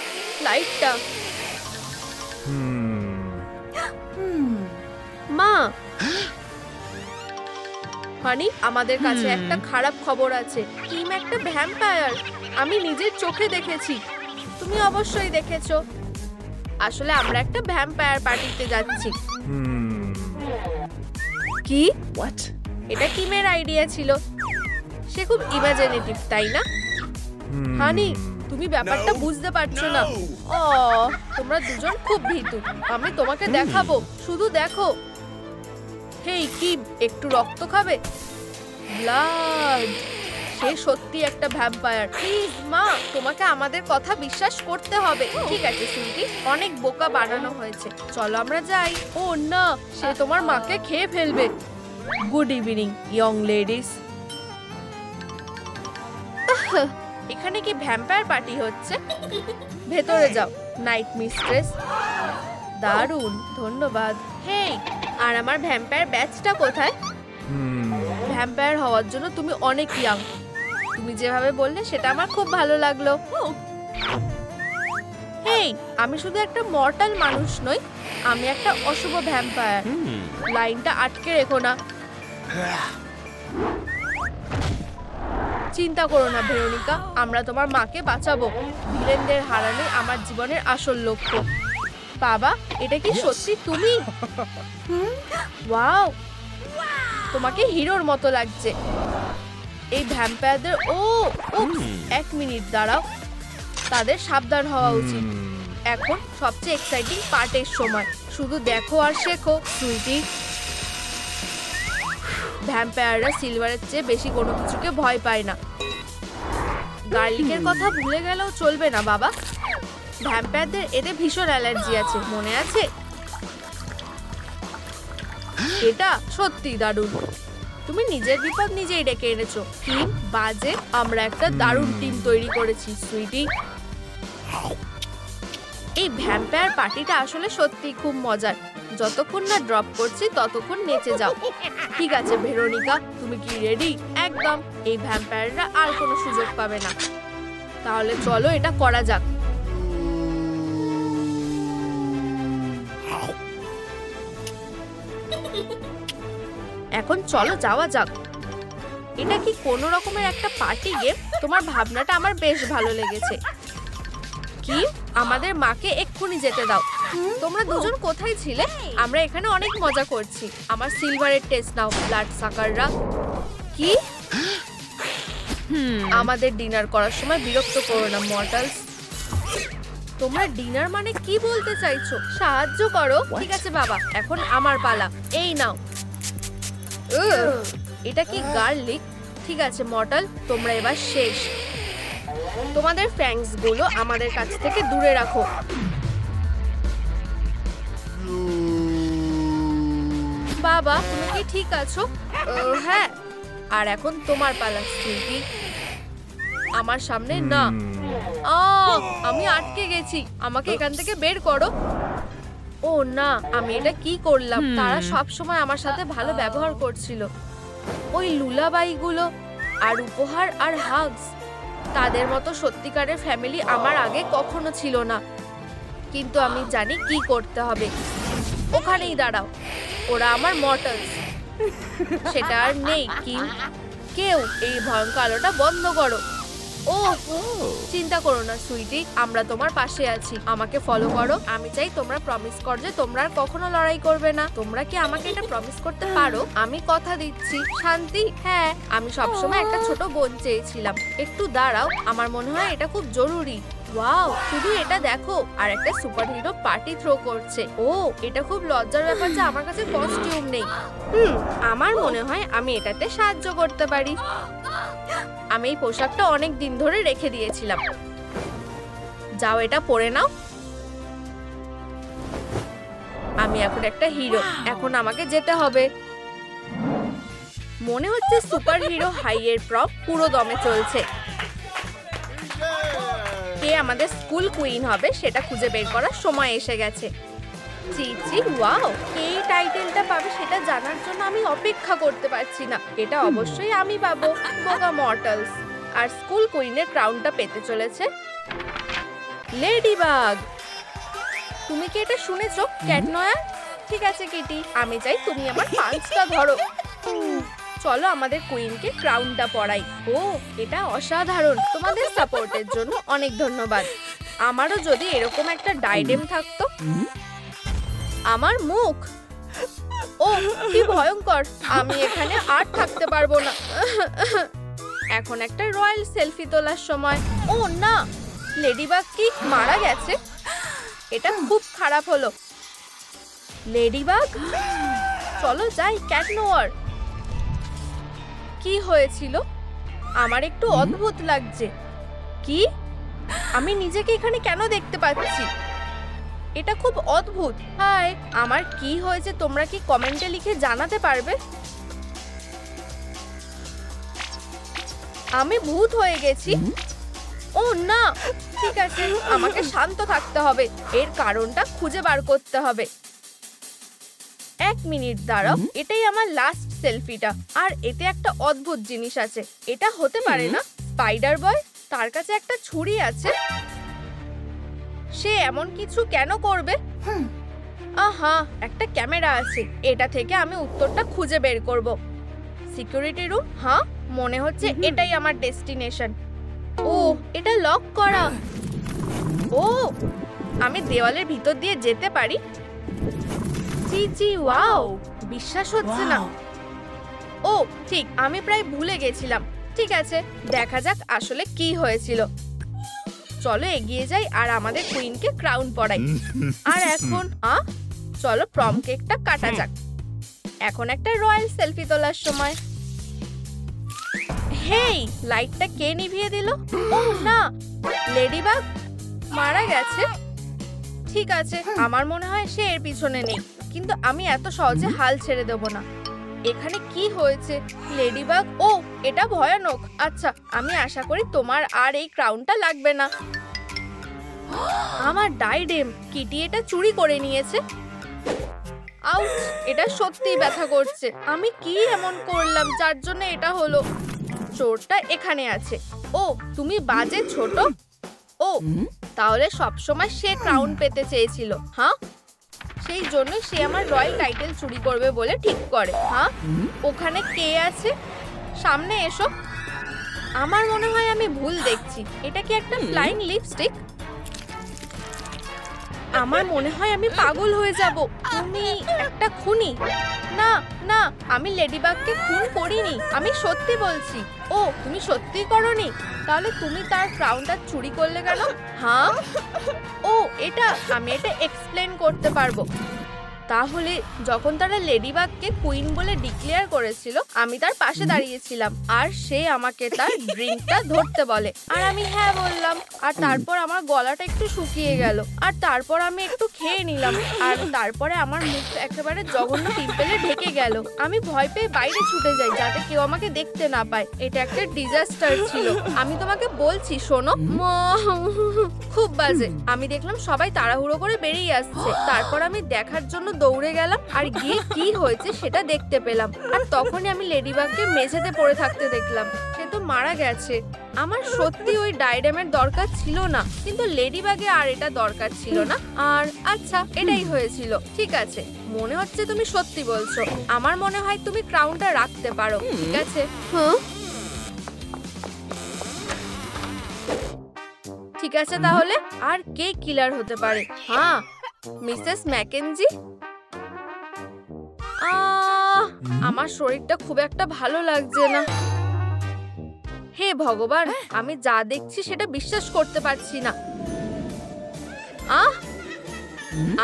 লাইটটা। মা, হানি, আমাদের কাছে একটা খারাপ খবর আছে। কিম একটা ভ্যাম্পায়ার। আমি নিজের চোখে দেখেছি। তুমি অবশ্যই দেখেছো। আসলে আমরা একটা ভ্যাম্পায়ার পার্টিতে যাচ্ছি। কি? এটা কিমের আইডিয়া ছিল। সে খুব ইমাজিনেটিভ, তাই না? হানি, তুমি ব্যাপারটা বুঝতে পারছো না। ও, তোমরা দুজন খুব ভীতু। আমি তোমাকে দেখাবো, শুধু দেখো। হেই কিম, একটু রক্ত খাবে? ব্লাড। সে সত্যি একটা ভ্যাম্পায়ার। প্লিজ মা, তোমাকে আমাদের কথা বিশ্বাস করতে হবে। ঠিক আছে সুইটি, অনেক বোকা বানানো হয়েছে, চলো আমরা যাই। ও না, সে তোমার মাকে খেয়ে ফেলবে। Good evening young ladies. এখানে কি ভ্যাম্পায়ার পার্টি হচ্ছে? ভেতরে যাও নাইট মিস্ট্রেস। দারুণ, ধন্যবাদ। হেই, আর আমার ভ্যাম্পায়ার ব্যাচটা কোথায়? ভ্যাম্পায়ার হওয়ার জন্য তুমি অনেক ইয়াং। তুমি যেভাবে বললে সেটা আমার খুব ভালো লাগলো। হেই, আমি শুধু একটা মর্টাল মানুষ নই, আমি একটা অশুভ ভ্যাম্পায়ার। লাইনটা আটকে রেখো না। চিন্তা করো না ভেরোনিকা, আমরা তোমার মাকে বাঁচাবো। ভিলেনদের হারানোই আমার জীবনের আসল লক্ষ্য। বাবা, এটা কি সত্যি তুমি? ওয়াও, তোমাকে হিরোর মতো লাগছে। এই ভ্যাম্পায়ারদের... ও এক মিনিট দাঁড়াও, তাদের সাবধান হওয়া উচিত। এখন সবচেয়ে এক্সাইটিং পার্টের সময়। শুধু দেখো আর শেখো সুইটি। ভ্যাম্পায়াররা সিলভারের চেয়ে বেশি কোনো কিছুকে ভয় পায় না। গার্লিকের কথা ভুলে গেলেও চলবে না বাবা। ভ্যাম্পায়ারদের এতে ভীষণ অ্যালার্জি আছে, মনে আছে? এটা সত্যি দারুণ। তুমি নিজের বিপদ নিজেই ডেকে এনেছো। কি বাজে! আমরা একটা দারুণ টিম তৈরি করেছি সুইটি। এই ভ্যাম্পায়ার পার্টিটা আসলে সত্যি খুব মজার। যতক্ষণ না ড্রপ করছি ততক্ষণ নেচে যাও। ঠিক আছে ভেরোনিকা, তুমি কি রেডি? একদম। এই ভ্যাম্পায়াররা আর কোনো সুযোগ পাবে না। তাহলে চলো এটা করা যাক। এখন চলো যাওয়া যাক। এটা কি কোনো রকমের একটা পার্টি গেম? তোমার ভাবনাটা আমার বেশ ভালো লেগেছে। কি, আমাদের মাকে এক্ষুনি যেতে দাও। তোমরা দুজন কোথায় ছিলে? আমরা এখানে অনেক মজা করছি। আমার সিলভারের টেস্ট নাও ব্লাড সাকাররা। কি? আমাদের ডিনার করার সময় বিরক্ত করো না মর্টালস। তোমরা ডিনার মানে কি বলতে চাইছো? সাহায্য করো। ঠিক আছে বাবা, এখন আমার পালা। এই নাও। এটা কি গার্লিক? ঠিক আছে মর্টাল, তোমরা এবার শেষ। তোমাদের ফ্যাংস গুলো আমাদের কাছ থেকে দূরে রাখো। বাবা, তুমি কি ঠিক আছো? হ্যাঁ। আর এখন তোমার পালা সুইটি। আমার সামনে না। আমি আটকে গেছি, আমাকে এখান থেকে বের করো। ও না, আমি এটা কি করলাম? তারা সব সময় আমার সাথে ভালো ব্যবহার করছিল। ওই লুলাবাইগুলো আর উপহার আর হাগস, তাদের মতো সত্যিকারের ফ্যামিলি আমার আগে কখনো ছিল না। কিন্তু আমি জানি কি করতে হবে। ওখানেই দাঁড়াও, ওরা আমার মর্টালস। সেটা আর নেই কিম। কেউ এই ভয়ঙ্কর আলোটা বন্ধ করো। ও চিন্তা করো না সুইটি, আমরা তোমার পাশে আছি। আমাকে ফলো করো। আমি চাই তোমরা প্রমিস কর যে তোমরা আর কখনো লড়াই করবে না। তোমরা কি আমাকে এটা প্রমিস করতে পারো? আমি কথা দিচ্ছি। শান্তি? হ্যাঁ, আমি সবসময় একটা ছোট বোন চেয়েছিলাম। একটু দাঁড়াও, আমার মনে হয় এটা খুব জরুরি। ওয়াও, শুধু এটা দেখো, আর একটা সুপারহিরো পার্টি থ্রো করছে। ও, এটা খুব লজ্জার ব্যাপার যে আমার কাছে কস্টিউম নেই। আমার মনে হয় আমি এটাতে সাহায্য করতে পারি। আমি এই পোশাকটা অনেক দিন ধরে রেখে দিয়েছিলাম। যাও, এটা পরে নাও। আমি এখন একটা হিরো। এখন আমাকে যেতে হবে। মনে হচ্ছে সুপার হিরো হাই এর প্রপ পুরো দমে চলছে। কে আমাদের স্কুল কুইন হবে সেটা খুঁজে বের করার সময় এসে গেছে। চিচি, ওয়াও, এই টাইটেলটা পাবে সেটা জানার জন্য আমি অপেক্ষা করতে পারছি না। এটা অবশ্যই আমি পাবো। বোকা মর্টালস। আর স্কুল কুইনের ক্রাউনটা পেতে চলেছে লেডিবাগ। তুমি কি এটা শুনেছো ক্যাট নয়া? ঠিক আছে কিটি, আমি চাই তুমি আমার পাঁচটা ধরো। চলো আমাদের কুইনকে ক্রাউনটা পরাই। ও, এটা অসাধারণ। তোমাদের সাপোর্টের জন্য অনেক ধন্যবাদ। আমারও যদি এরকম একটা ডাইডেম থাকতো। আমার মুখ, ও কি ভয়ঙ্কর। আমি এখানে আর থাকতে পারবো না। এখন একটা রয়্যাল সেলফি তোলার সময়। ও না, লেডিবাগ কি মারা গেছে? এটা খুব খারাপ হলো। লেডিবাগ, চলো যাই ক্যাট নোয়ার। কি হয়েছিল? আমার একটু অদ্ভুত লাগছে। কি? আমি নিজেকে এখানে কেন দেখতে পাচ্ছি? এটা খুব অদ্ভুত। হাই, আমার কি হয়েছে তোমরা কি কমেন্টে লিখে জানাতে পারবে? আমি ভূত হয়ে গেছি? ও না, ঠিক আছে, আমাকে শান্ত থাকতে হবে। এর কারণটা খুঁজে বার করতে হবে। এক মিনিট দাঁড়াও, এটাই আমার লাস্ট সেলফিটা। আর এতে একটা অদ্ভুত জিনিস আছে। এটা হতে পারে না। স্পাইডার বয়, তার কাছে একটা ছুরি আছে। সে এমন কিছু কেন করবে? আহা, একটা ক্যামেরা আছে। এটা থেকে আমি উত্তরটা খুঁজে বের করব। Security room? হ্যাঁ, মনে হচ্ছে এটাই আমার ডেস্টিনেশন। ও, এটা লক করা। ও, আমি দেওয়ালের ভিতর দিয়ে যেতে পারি? চিচি, ওয়াও, বিশ্বাস হচ্ছে না। ও ঠিক, আমি প্রায় ভুলে গেছিলাম। ঠিক আছে, দেখা যাক আসলে কি হয়েছিল। চলো এগিয়ে যাই আর আমাদের কুইনকে ক্রাউন পরাই। আর এখন চলো প্রম কেকটা কাটা যাক। এখন একটা রয়্যাল সেলফি তোলার সময়। হেই, লাইটটা কে নিভিয়ে দিল? ও না, লেডিবাগ মারা গেছে। ঠিক আছে, আমার মনে হয় সে এর পিছনে নেই। কিন্তু আমি এত সহজে হাল ছেড়ে দেব না। এখানে কি হয়েছে? লেডিবাগ, ও এটা ভয়ানক। আচ্ছা, আমি আশা করি তোমার আর এই ক্রাউনটা লাগবে না। আমার ডাইডেম, কিটি এটা চুরি করে নিয়েছে। আউচ, এটা সত্যিই ব্যথা করছে। আমি কি এমন করলাম যার জন্য এটা হলো? চোরটা এখানে আছে। ও, তুমি বাজে ছোট। ও, তাহলে সবসময় সে ক্রাউন পেতে চেয়েছিল। হ্যাঁ, সেই জন্য সে আমার রয়্যাল টাইটেল চুরি করবে বলে ঠিক করে। হ্যাঁ, ওখানে কে আছে? সামনে এসো। আমার মনে হয় আমি ভুল দেখছি। এটা কি একটা ফ্লাইং লিপস্টিক? আমার মনে হয় আমি পাগল হয়ে যাব। তুমি একটা খুনি? না, না, আমি লেডিবাগকে খুন করিনি, আমি সত্যি বলছি। ও, তুমি সত্যিই করনি? তাহলে তুমি তার ক্রাউনটা চুরি করলে কেন? হ্যাঁ, ও এটা আমি এটা এক্সপ্লেন করতে পারবো। তাহলে যখন তারা লেডিবাগকে কুইন বলে ডিক্লেয়ার করেছিল, আমি তার পাশে দাঁড়িয়েছিলাম আর সে আমাকে তার ড্রিঙ্কটা ধরতে বলে আর আমি হ্যাঁ বললাম। আর তারপর আমার গলাটা একটু শুকিয়ে গেল আর তারপর আমি একটু খেয়ে নিলাম আর তারপরে আমার মুখ একেবারে জঘন্য পিম্পলে ঢেকে গেল। আমি ভয় পেয়ে বাইরে ছুটে যাই যাতে কেউ আমাকে দেখতে না পায়। এটা একটা ডিজাস্টার ছিল, আমি তোমাকে বলছি। শোনো, খুব বাজে। আমি দেখলাম সবাই তাড়াহুড়ো করে বেরিয়ে আসছে, তারপর আমি দেখার জন্য দৌড়ে গেলাম আর গিয়ে কি হয়েছে সেটা দেখতে পেলাম। আর তখনই আমি লেডিবাগকে মেঝেতে পড়ে থাকতে দেখলাম। সে তো মারা গেছে। আমার সত্যি ওই ডায়ডামের দরকার ছিল না, কিন্তু লেডিবাগে আর এটা দরকার ছিল না। আর আচ্ছা, এটাই হয়েছিল। ঠিক আছে, মনে হচ্ছে তুমি সত্যি বলছো। আমার মনে হয় তুমি ক্রাউনটা রাখতে পারো। ঠিক আছে। হ্যাঁ, ঠিক আছে। তাহলে আর কে কিলার হতে পারে? হ্যাঁ, মিসেস ম্যাকেনজি। আমার শরীরটা খুব একটা ভালো লাগছে না। হে ভগবান, আমি যা দেখছি সেটা বিশ্বাস করতে পারছি না।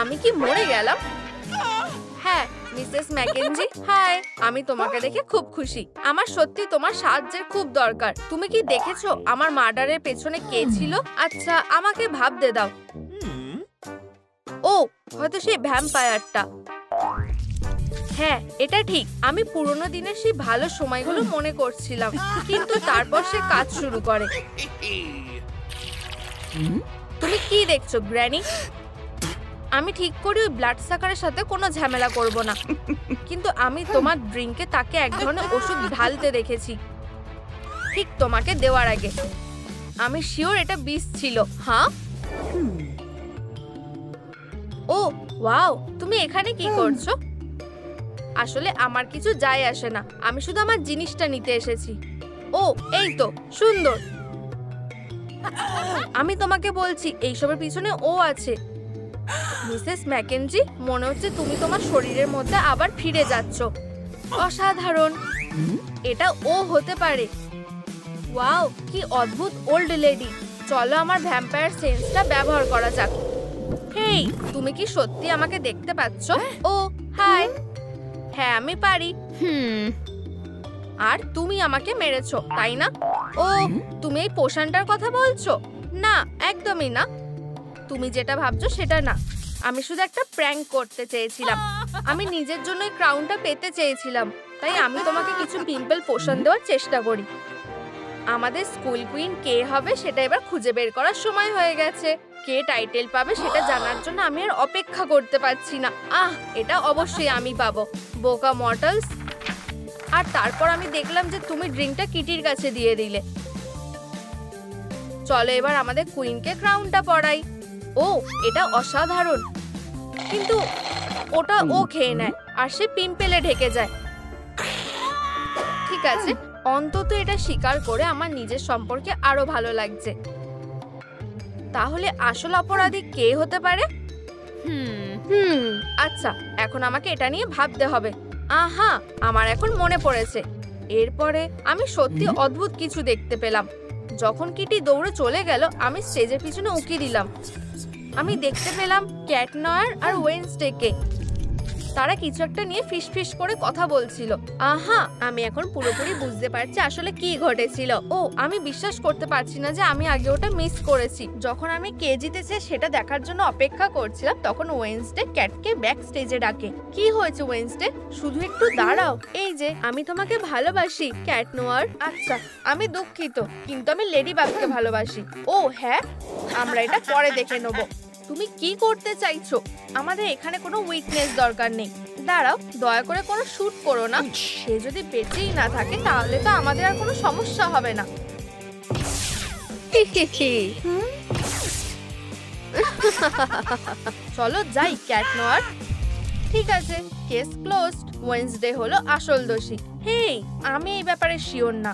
আমি কি মরে গেলাম? হ্যাঁ মিসেস ম্যাকেনজি, হাই। আমি তোমাকে দেখে খুব খুশি। আমার সত্যি তোমার সাহায্যের খুব দরকার। তুমি কি দেখেছো আমার মার্ডারের পেছনে কে ছিল? আচ্ছা, আমাকে ভাবতে দাও। ও, হয়তো সেই ভ্যাম্পায়ারটা। হ্যাঁ, এটা ঠিক। আমি পুরোনো দিনের সেই ভালো সময়গুলো মনে করছিলাম, কিন্তু তারপর সে কাজ শুরু করে। তুমি কি দেখছো গ্র্যানি? আমি ঠিক করি ওই ব্লাড সাকারের সাথে কোনো ঝামেলা করব না, কিন্তু আমি তোমার ড্রিঙ্কে তাকে এক ধরনের ওষুধ ঢালতে দেখেছি ঠিক তোমাকে দেওয়ার আগে। আমি শিওর এটা বিষ ছিল। হ্যাঁ। ও ওয়াও, তুমি এখানে কি করছো? আসলে আমার কিছু যায় আসে না, আমি শুধু আমার জিনিসটা নিতে এসেছি। ও, এই তো সুন্দর। আমি তোমাকে বলছি এইসবের পিছনে ও আছে। মিসেস ম্যাকেনজি, মনে হচ্ছে তুমি তোমার শরীরের মধ্যে আবার ফিরে যাচ্ছ। অসাধারণ। এটা ও হতে পারে। ওয়াও, কি অদ্ভুত ওল্ড লেডি। চলো আমার ভ্যাম্পায়ার সেন্সটা ব্যবহার করা যাক। হেই, তুমি কি সত্যি আমাকে দেখতে পাচ্ছ? ও হাই। হ্যাঁ, আমি পারি। আর তুমি আমাকে মেরেছো, তাই না? ও, তুমি এই পোষণটার কথা বলছো? না, একদমই না। তুমি যেটা ভাবছো সেটা না। আমি শুধু একটা প্র্যাঙ্ক করতে চেয়েছিলাম। আমি নিজের জন্য এই ক্রাউনটা পেতে চেয়েছিলাম, তাই আমি তোমাকে কিছু পিম্পল পোষণ দেওয়ার চেষ্টা করি। আমাদের স্কুল কুইন কে হবে সেটা এবার খুঁজে বের করার সময় হয়ে গেছে। কে টাইটেল পাবে সেটা জানার জন্য আমি আর অপেক্ষা করতে পারছি না। এটা অবশ্যই আমি পাবো, বোকা মর্টালস। আর তারপর আমি দেখলাম যে তুমি ড্রিঙ্কটা কিটির কাছে দিয়ে দিলে। চলো এবার আমাদের কুইনকে ক্রাউনটা পরাই। ও, এটা অসাধারণ। কিন্তু ওটা ও খেয়ে নেয় আর সে পিম্পলে ঢেকে যায়। ঠিক আছে, অন্তত এটা স্বীকার করে আমার নিজের সম্পর্কে আরো ভালো লাগছে। তাহলে আসল অপরাধী কে হতে পারে? আচ্ছা, এখন আমাকে এটা নিয়ে ভাবতে হবে। আহা, আমার এখন মনে পড়েছে। এরপরে আমি সত্যি অদ্ভুত কিছু দেখতে পেলাম। যখন কিটি দৌড়ে চলে গেল, আমি স্টেজের পিছনে উকি দিলাম। আমি দেখতে পেলাম ক্যাট নয়ার আর ওয়েনসডেকে। তারা কিছু একটা নিয়ে ফিসফিস করে কথা বলছিল। আহা, আমি এখন পুরোপুরি বুঝতে পারছি আসলে কি ঘটেছিল। ও, আমি বিশ্বাস করতে পারছি না যে আমি আগে ওটা মিস করেছি। যখন আমি কে জিতেছে সেটা দেখার জন্য অপেক্ষা করছিলাম, তখন ওয়েনসডে ক্যাটকে ব্যাক স্টেজে ডাকে। কি হয়েছে ওয়েনসডে? শুধু একটু দাঁড়াও। এই যে, আমি তোমাকে ভালোবাসি ক্যাট নোয়ার। আচ্ছা, আমি দুঃখিত, কিন্তু আমি লেডিবাগকে ভালোবাসি। ও হ্যাঁ, আমরা এটা পরে দেখে নেব। তুমি কি করতে চাইছো? আমাদের এখানে কোনো উইকনেস দরকার নেই। দাঁড়াও, দয়া করে কোনো শুট করো না। সে যদি বেঁচেই না থাকে তাহলে তো আমাদের আর কোনো সমস্যা হবে না। চলো যাই ক্যাট নোয়ার। ঠিক আছে, কেস ক্লোজড। ওয়েনসডে হলো আসল দোষী। হেই, আমি এই ব্যাপারে শিওর না।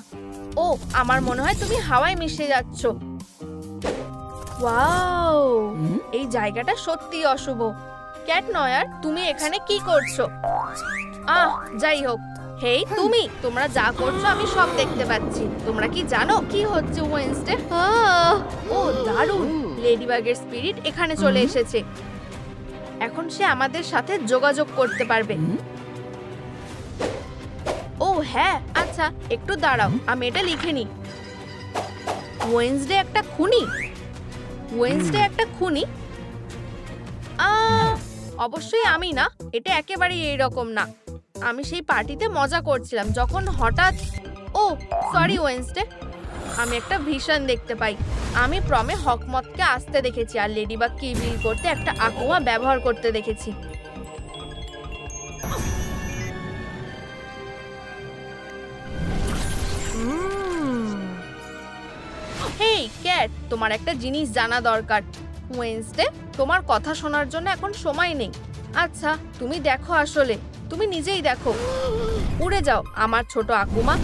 ও, আমার মনে হয় তুমি হাওয়ায় মিশে যাচ্ছ। ওয়াও, এই জায়গাটা সত্যি অশুভ। ক্যাট নয়ার, তুমি এখানে কি করছো? যাই হোক। হেই তুমি, তোমরা যা করছো আমি সব দেখতে পাচ্ছি। তোমরা কি জানো কি হচ্ছে ওয়েডনেসডে? ও দারুণ, লেডিবাগের স্পিরিট এখানে চলে এসেছে। এখন সে আমাদের সাথে যোগাযোগ করতে পারবে। ও হ্যাঁ, আচ্ছা একটু দাঁড়াও, আমি এটা লিখে নিই। ওয়েডনেসডে একটা খুনি? ওয়েডনেসডে একটা খুনি? অবশ্যই আমি না, এটা একেবারেই এইরকম না। আমি সেই পার্টিতে মজা করছিলাম যখন হঠাৎ সরি ওয়েডনেসডে, আমি একটা ভিশন দেখতে পাই। আমি প্রমে হকমতকে আসতে দেখেছি আর লেডিবাগকে ইভিল করতে একটা আকুয়া ব্যবহার করতে দেখেছি। হেই ক্যাট, তোমার একটা জিনিস জানা দরকার। ওয়েডনেসডে, তোমার কথা শোনার জন্য এখন সময় নেই। আচ্ছা তুমি দেখো, আসলে তুমি নিজেই দেখো। উড়ে যাও আমার ছোট আকুমা।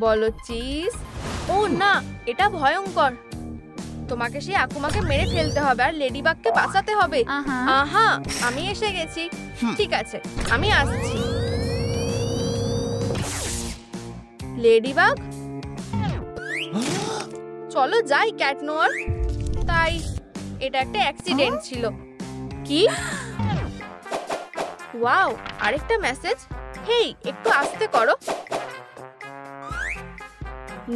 বলো চিজ। ও না, এটা ভয়ঙ্কর। তোমাকে সেই আকুমাকে মেরে ফেলতে হবে আর লেডিবাগকে বাঁচাতে হবে। আহা, আমি এসে গেছি। ঠিক আছে, আমি আসছি। লেডিবাগ, চলো যাই ক্যাট নোয়ার। তাই এটা একটা অ্যাক্সিডেন্ট ছিল। কি? ওয়াও, আরেকটা মেসেজ। হেই একটু আস্তে করো।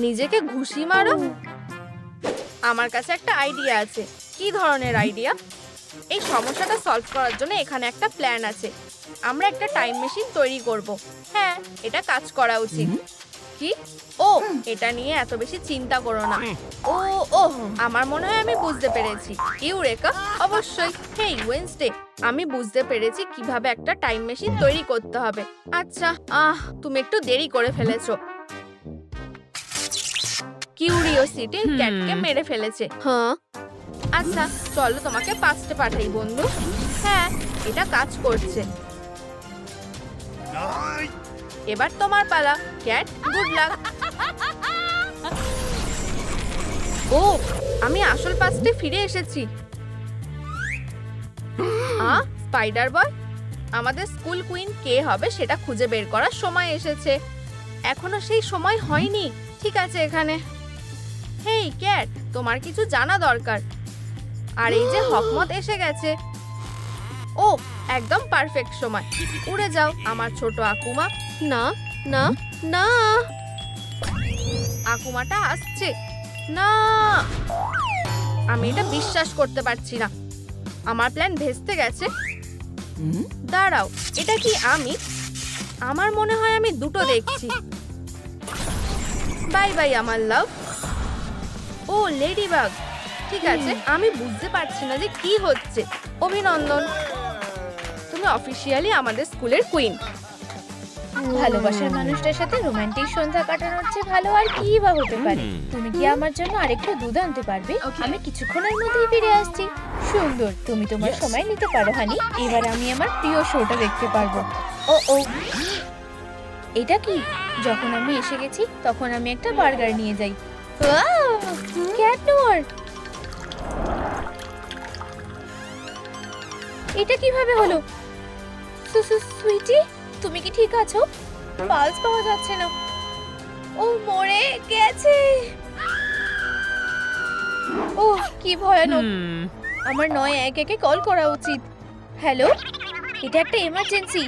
নিজেকে ঘুষি মারো? আমার কাছে একটা আইডিয়া আছে। কি ধরনের আইডিয়া? এই সমস্যাটা সলভ করার জন্য এখানে একটা প্ল্যান আছে। আমরা একটা টাইম মেশিন তৈরি করব। হ্যাঁ, এটা কাজ করা উচিত। কি? এটা নিয়ে এত বেশি চিন্তা করো না। আমার মনে হয় আমি বুঝতে পেরেছি। ইউরেকা, অবশ্যই। হেই ওয়েডনেসডে, আমি বুঝতে পেরেছি কিভাবে একটা টাইম মেশিন তৈরি করতে হবে। আচ্ছা, তুমি একটু দেরি করে ফেলেছো। কিউরিওসিটি ক্যাটকে মেরে ফেলেছে। হ্যাঁ, আচ্ছা চলো তোমাকে পাস্টে পাঠাই বন্ধু। হ্যাঁ, এটা কাজ করছে। এবার তোমার পালা ক্যাট, গুড লাক। আমি আসল পাস্টে ফিরে এসেছি। স্পাইডার বয়, আমাদের স্কুল কুইন কে হবে সেটা খুঁজে বের করার সময় এসেছে। এখনো সেই সময় হয়নি। ঠিক আছে এখানে। হেই ক্যাট, তোমার কিছু জানা দরকার। আর এই যে হকমত এসে গেছে। একদম পারফেক্ট সময়। উড়ে যাও আমার ছোট আকুমা। না না না, আকুমাটা আসছে না। আমি এটা বিশ্বাস করতে পারছি না। আমার প্ল্যান ভেস্তে গেছে। দাঁড়াও, এটা কি আমি? আমার মনে হয় আমি দুটো দেখছি। বাই বাই আমার লাভ। লেডিবাগ, ঠিক আছে, আমি বুঝতে পারছি না যে কি হচ্ছে। অভিনন্দন, তুমি অফিসিয়ালি আমাদের স্কুলের কুইন। ভালোবাসার মানুষটার সাথে রোমান্টিক সন্ধ্যা কাটানোর চেয়ে ভালো আর কি বা হতে পারে। তুমি কি আমার জন্য আরেকটু দুধ আনতে পারবে? আমি কিছুক্ষণের মধ্যেই ফিরে আসছি। সুন্দর, তুমি তোমার সময় নিতে পারো হানি। এবার আমি আমার প্রিয় শোটা দেখতে পারবো। এটা কি? যখন আমি এসে গেছি তখন আমি একটা বার্গার নিয়ে যাই। ক্যাট নোয়ার, এটা কিভাবে হলো? সুইটি, তুমি কি ঠিক আছো? পালস পাওয়া যাচ্ছে না। ও মরে গেছে। কি ভয়ানক। আমার 911-কে কল করা উচিত। হ্যালো, এটা একটা এমার্জেন্সি।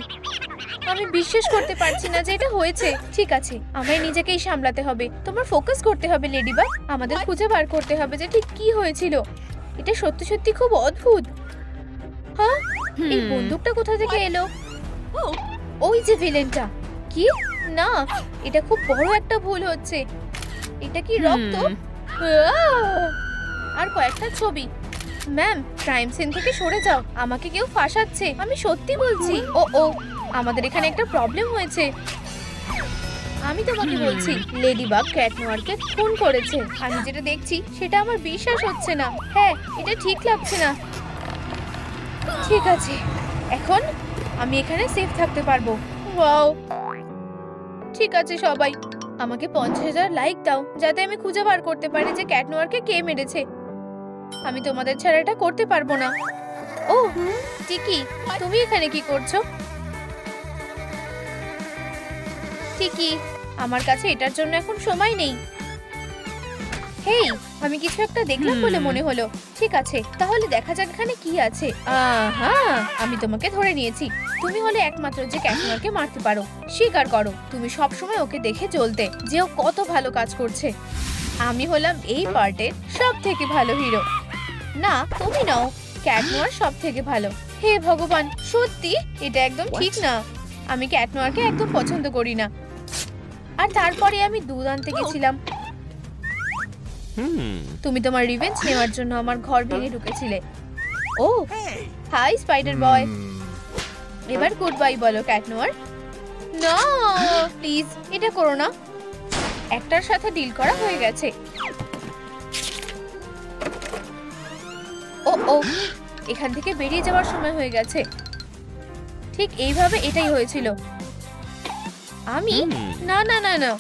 আমি বিশ্বাস করতে পারছি না যে এটা হয়েছে। ঠিক আছে, আমায় নিজেকেই সামলাতে হবে। তোমার ফোকাস করতে হবে লেডিবাগ। আমাদের খুঁজে বার করতে হবে যে ঠিক কি হয়েছিল। এটা সত্যি সত্যি খুব অদ্ভুত। হ্যাঁ, এই বন্দুকটা কোথা থেকে এলো? ওই যে ভিলেনটা। কি না, এটা খুব বড় একটা ভুল হচ্ছে। এটা কি রক্ত? আর কয়েকটা ছবি। ম্যাম, ক্রাইম সিন থেকে সরে যাও। আমাকে কেউ ফাঁসাচ্ছে, আমি সত্যি বলছি। আমাদের এখানে একটা প্রবলেম হয়েছে। আমি তোমাকে বলছি, লেডিবাগ ক্যাট নোয়ারকে খুন করেছে। আমি যেটা দেখছি সেটা আমার বিশ্বাস হচ্ছে না। হ্যাঁ, এটা ঠিক লাগছে না। ঠিক আছে, এখন আমি এখানে সেফ থাকতে পারবো। ওয়াও, ঠিক আছে সবাই, আমাকে 50,000 লাইক দাও যাতে আমি খুঁজে বার করতে পারি যে ক্যাট নোয়ারকে কে মেরেছে। আমি তোমাদের ছাড়া এটা করতে পারবো না। টিকি, তুমি এখানে কি করছো? ঠিকই, আমার কাছে এটার জন্য এখন সময় নেই। হেই, আমি কিছু একটা দেখলাম বলে মনে হলো। ঠিক আছে, তাহলে দেখা যাক এখানে কি আছে। আহা, আমি তোমাকে ধরে নিয়েছি। তুমি হলে একমাত্র যে ক্যাটনারকে মারতে পারো। স্বীকার করো, তুমি সবসময় ওকে দেখে চলতে যে ও কত ভালো কাজ করছে। আমি হলাম এই পার্টের সব থেকে ভালো হিরো। না, তুমি নাও, ক্যাটনোয়ার সব থেকে ভালো। হে ভগবান, সত্যি এটা একদম ঠিক না। আমি ক্যাটনোয়ারকে একদম পছন্দ করি না। আর তারপরে আমি দুধ আনতে গেছিলাম। তুমি তোমার রিভেঞ্জ নেওয়ার জন্য আমার ঘর ভেঙে ঢুকেছিলে। ও হাই স্পাইডার বয়, এবার গুড বাই বলো ক্যাটনোয়ার। না প্লিজ, এটা করো না। একটার সাথে ডিল করা হয়ে গেছে। ও ও, এখান থেকে বেরিয়ে যাওয়ার সময় হয়ে গেছে। ঠিক এইভাবে এটাই হয়েছিল। আমি না না না না,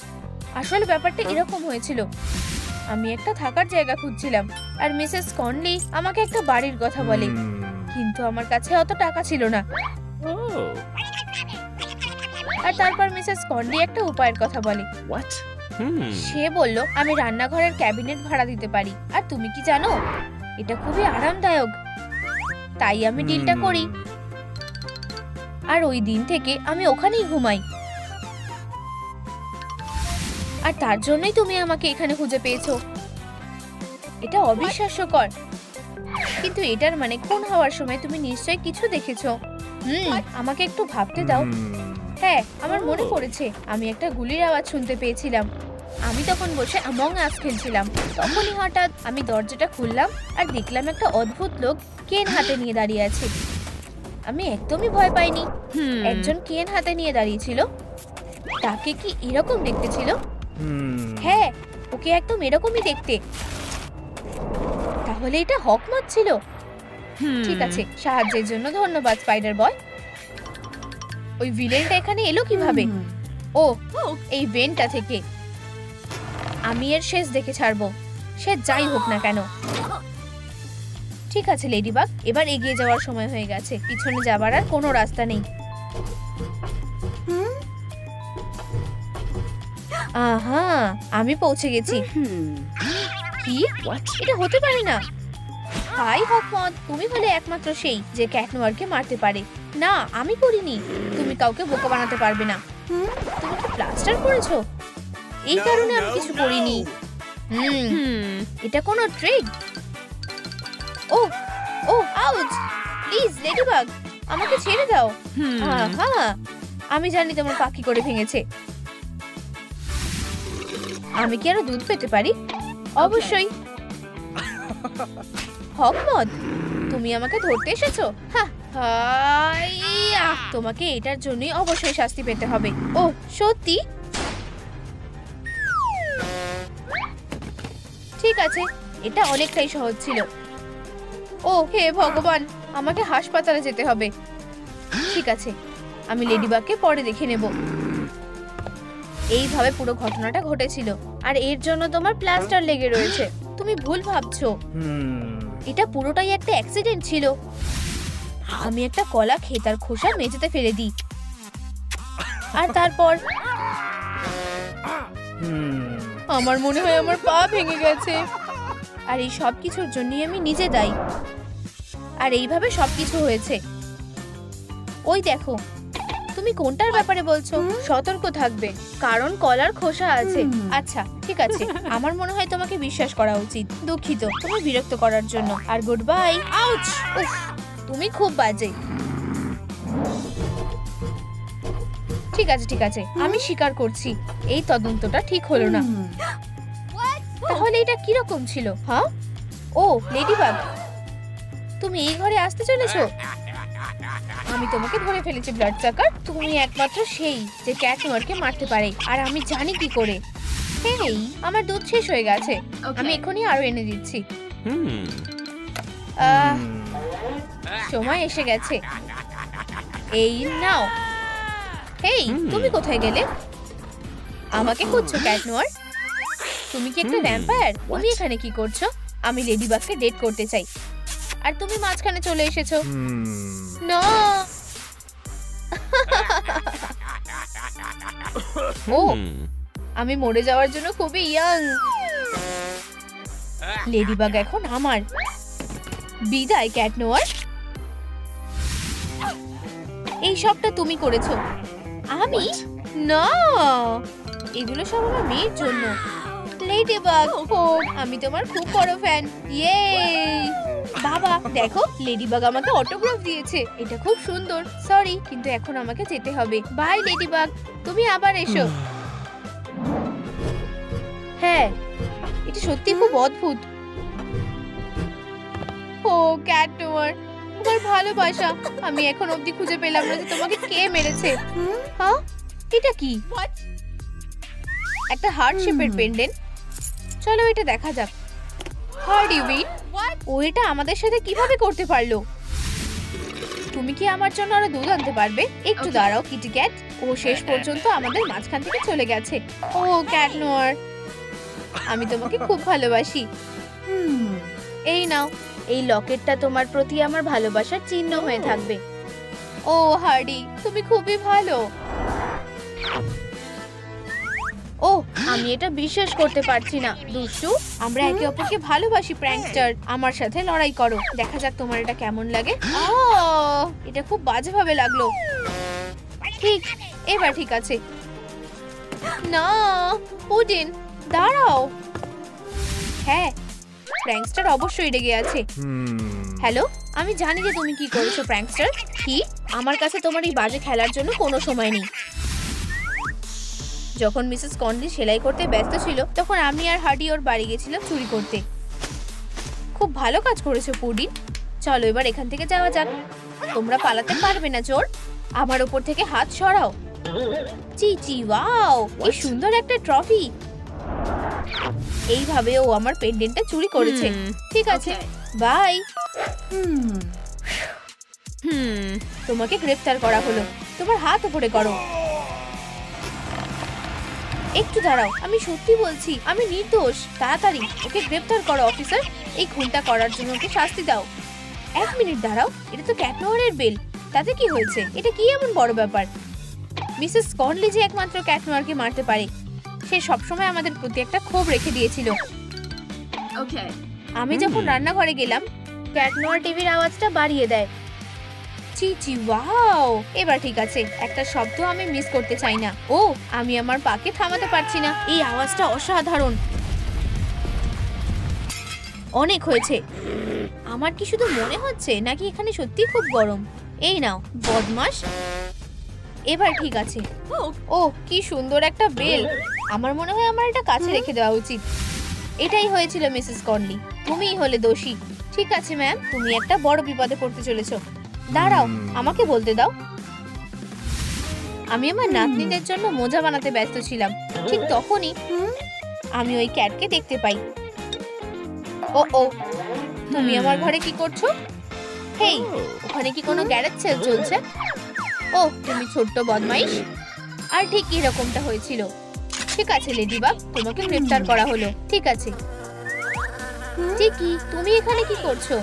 আসলে ব্যাপারটা এরকম হয়েছিল। আমি একটা থাকার জায়গা খুঁজছিলাম আর মিসেস কনলি আমাকে একটা বাড়ির কথা বলে, কিন্তু আমার কাছে অত টাকা ছিল না। আর তারপর মিসেস কনলি একটা উপায়ের কথা বলে। সে বলল আমি রান্নাঘরের ক্যাবিনেট ভাড়া দিতে পারি। আর তুমি কি জানো, এটা খুবই আরামদায়ক। তাই আমি ডিলটা করি। আর ওই দিন থেকে আমি ওখানেই ঘুমাই। আর তার জন্যই তুমি আমাকে এখানে খুঁজে পেয়েছো। এটা অবিশ্বাস্যকর, কিন্তু এটার মানে খুন হওয়ার সময় তুমি নিশ্চয়ই কিছু দেখেছো। আমাকে একটু ভাবতে দাও। হ্যাঁ, আমার মনে পড়েছে, আমি একটা গুলির আওয়াজ শুনতে পেয়েছিলাম। আমি তখন বসে অ্যামং আস খেলছিলাম। তখনই হঠাৎ আমি দরজাটা খুললাম আর দেখলাম একটা অদ্ভুত লোক কেন হাতে নিয়ে দাঁড়িয়ে আছে। আমি একদমই ভয় পাইনি। একজন কেন হাতে নিয়ে দাঁড়িয়েছিল। তাকে কি এরকম দেখতে ছিল? হ্যাঁ, ওকে একদম এরকমই দেখতে। তাহলে এটা হকমত ছিল। ঠিক আছে, সাহায্যের জন্য ধন্যবাদ স্পাইডার বয়। ওই ভিলেনটা এখানে এলো কিভাবে? ও, এই ভেন্টটা থেকে। আমি এর শেষ দেখে ছাড়বো, সে যাই হোক না কেন। ঠিক আছে লেডিবাগ, এবার এগিয়ে যাওয়ার সময় হয়ে গেছে। পিছনে যাবার আর কোনো রাস্তা নেই। আহা, আমি পৌঁছে গেছি। কি? এটা হতে পারে না। হাই হকমত, তুমি হলে একমাত্র সেই যে ক্যাটনোয়ারকে মারতে পারে। না, আমি করিনি। তুমি কাউকে বোকা বানাতে পারবে না। তুমি কি প্লাস্টার করেছো? এই কারণে আমি কিছু করিনি। এটা কোনো ট্রিক? ও ও, আউচ! প্লিজ লেডিবাগ, আমাকে ছেড়ে দাও। আহা, আমি জানি তোমার পাখি করে ভেঙেছে। আমি কি আরো দুধ পেতে পারি? অবশ্যই। হকমত, তুমি আমাকে ধরতে এসেছো? তোমাকে এটার জন্যই অবশ্যই শাস্তি পেতে হবে। ও সত্যি? ঠিক আছে, এটা অনেকটাই সহজ ছিল। ও হে ভগবান, আমাকে হাসপাতালে যেতে হবে। ঠিক আছে, আমি লেডিবাগকে পরে দেখে নেব। এইভাবে পুরো ঘটনাটা ঘটেছিল, আর এর জন্য তোমার প্লাস্টার লেগে রয়েছে। তুমি ভুল ভাবছো, এটা পুরোটাই একটা অ্যাক্সিডেন্ট ছিল। আমি একটা কলা খেয়ে তার খোসা মেঝেতে ফেলে দিই, আর তারপর আমার মনে হয় আমার পা ভেঙে গেছে। আর এই সব কিছুর জন্যই আমি নিজে দায়ী। আর এইভাবে সবকিছু হয়েছে। ওই দেখো, তুমি কোনটার ব্যাপারে বলছো? সতর্ক থাকবে, কারণ কলার খোসা আছে। আচ্ছা ঠিক আছে, আমার মনে হয় তোমাকে বিশ্বাস করা উচিত। দুঃখিত তুমি বিরক্ত করার জন্য। আর গুড বাই। আউচ! উফ, তুমি খুব বাজে। ঠিক আছে ঠিক আছে, আমি স্বীকার করছি এই তদন্তটা ঠিক হলো না। তাহলে এটা কিরকম ছিল? হ্যাঁ, ও লেডিবাগ, তুমি এই ঘরে আসতে চলেছো? আমি তোমাকে ধরে ফেলেছি ব্লাড সাকার। তুমি একমাত্র সেই যে ক্যাটনোয়ারকে মারতে পারে, আর আমি জানি কি করে। হেই, আমার দুধ শেষ হয়ে গেছে। আমি এখনই আরো এনে দিচ্ছি। সময় এসে গেছে। এই নাও। হেই, তুমি কোথায় গেলে? আমাকে খুঁজছো ক্যাটনোয়ার? তুমি কি একটা ভ্যাম্পায়ার? তুমি এখানে কি করছো? আমি লেডিবাগকে ডেট করতে চাই, আর তুমি মাঝখানে চলে এসেছো। না ও আমি মরে যাওয়ার জন্য খুবই ইয়াং। লেডিবাগ এখন আমার। বিদায় ক্যাট নোয়ার। এই সবটা তুমি করেছো। আমি না, এগুলো সব আমার মেয়ের জন্য। লেডিবাগ, ও আমি তোমার খুব বড় ফ্যান। ইয়ে বাবা দেখো, লেডিবাগ আমাকে অটোগ্রাফ দিয়েছে। এটা খুব সুন্দর। সরি, কিন্তু এখন আমাকে যেতে হবে। বাই লেডিবাগ, তুমি আবার এসো। হ্যাঁ, এটা সত্যি খুব অদ্ভুত। ও ক্যাট নোয়ার, তোমার ভালোবাসা। আমি এখন অবধি খুঁজে পেলাম না যে তোমাকে কে মেরেছে। হ্যাঁ, এটা কি? একটা হার্ট শেপের পেন্ডেন্ট। চলো এটা দেখা যাক। Hard you been? ও এটা আমাদের সাথে কিভাবে করতে পারলো? তুমি কি আমার জন্য আরো দুধ আনতে পারবে? একটু দাঁড়াও কিটি ক্যাট। ও শেষ পর্যন্ত আমাদের মাঝখান থেকে চলে গেছে। ও ক্যাট নোয়ার, আমি তোমাকে খুব ভালোবাসি। এই নাও, এই লকেটটা তোমার প্রতি আমার ভালোবাসার চিহ্ন হয়ে থাকবে। ও হার্ডি, তুমি খুবই ভালো। ও আমি এটা বিশ্বাস করতে পারছি না। দুষ্টু, আমরা একে অপরকে ভালোবাসি। প্র্যাঙ্কস্টার, আমার সাথে লড়াই করো। দেখা যাক তোমার এটা কেমন লাগে। এটা খুব বাজেভাবে লাগলো। ঠিক, এবার ঠিক আছে। না পুডিন, দাঁড়াও। হ্যাঁ, প্র্যাঙ্কস্টার অবশ্যই রেগে আছে। হ্যালো, আমি জানি যে তুমি কি করেছো প্র্যাঙ্কস্টার। কি? আমার কাছে তোমার এই বাজে খেলার জন্য কোনো সময় নেই। যখন মিসেস কনলি সেলাই করতে ব্যস্ত ছিল, তখন আমি আর হার্ডি ওর বাড়ি গেছিলাম চুরি করতে। খুব ভালো কাজ করেছো পুডিন। চলো এবার এখান থেকে যাওয়া যাক। তোমরা পালাতে পারবে না চোর। আমার উপর থেকে হাত সরাও। চিচি, ওয়াও, কি সুন্দর একটা ট্রফি। এইভাবে ও আমার পেন্ডেন্টটা চুরি করেছে। ঠিক আছে, বাই। তোমাকে গ্রেফতার করা হলো। তোমার হাত উপরে করো। একটু দাঁড়াও, আমি সত্যি বলছি, আমি নির্দোষ। তাড়াতাড়ি ওকে গ্রেফতার করো অফিসার। এই খুনটা করার জন্য ওকে শাস্তি দাও। 1 মিনিট দাঁড়াও, এটা তো ক্যাট নোয়ারের বেল। তাতে কি হয়েছে? এটা কি এমন বড় ব্যাপার? মিসেস কনলি যে একমাত্র ক্যাট নোয়ারকে মারতে পারে। সে সবসময় আমাদের প্রতি একটা ক্ষোভ রেখে দিয়েছিল। আমি যখন রান্নাঘরে গেলাম, ক্যাট নোয়ার টিভির আওয়াজটা বাড়িয়ে দেয়। চিচি, ওয়াও, এবার ঠিক আছে। একটা শব্দ আমি মিস করতে চাই না। ও আমি আমার পাকে থামাতে পারছি না। এই আওয়াজটা অসাধারণ। অনেক হয়েছে। আমার কি শুধু মনে হচ্ছে, নাকি এখানে সত্যি খুব গরম? এই নাও বদমাশ। এবার ঠিক আছে। ও কি সুন্দর একটা বেল। আমার মনে হয় আমার এটা কাছে রেখে দেওয়া উচিত। এটাই হয়েছিল মিসেস কনলি। তুমিই হলে দোষী। ঠিক আছে ম্যাম, তুমি একটা বড় বিপদে পড়তে চলেছো। দাঁড়াও, আমাকে বলতে দাও। আমি আমার নাতনিদের জন্য মোজা বানাতে ব্যস্ত ছিলাম। ঠিক তখনই আমি ওই ক্যাটকে দেখতে পাই। ও ও, তুমি আমার ঘরে কি করছো? হেই, ওখানে কি কোনো গ্যারেজ সেল চলছে? ও তুমি ছোট্ট বদমাইশ। আর ঠিক এরকমটা হয়েছিল। ঠিক আছে লেডিবাগ, তোমাকে গ্রেফতার করা হলো। ঠিক আছে। ঠিকই, তুমি এখানে কি করছো?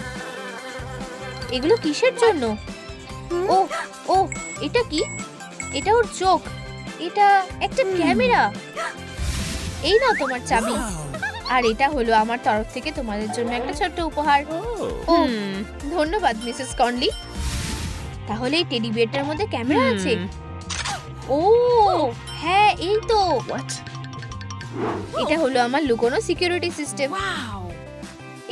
এগুলো কিসের জন্য? ও ও, এটা কি? এটা ওর চোখ। এটা একটা ক্যামেরা। এই নাও তোমার চাবি। আর এটা হলো আমার তরফ থেকে তোমাদের জন্য একটা ছোট্ট উপহার। ও ধন্যবাদ মিসেস কনলি। তাহলে এই টেডি বিয়ারটার মধ্যে ক্যামেরা আছে। ও হ্যাঁ, এই তো। এটা হলো আমার লুকোনো সিকিউরিটি সিস্টেম।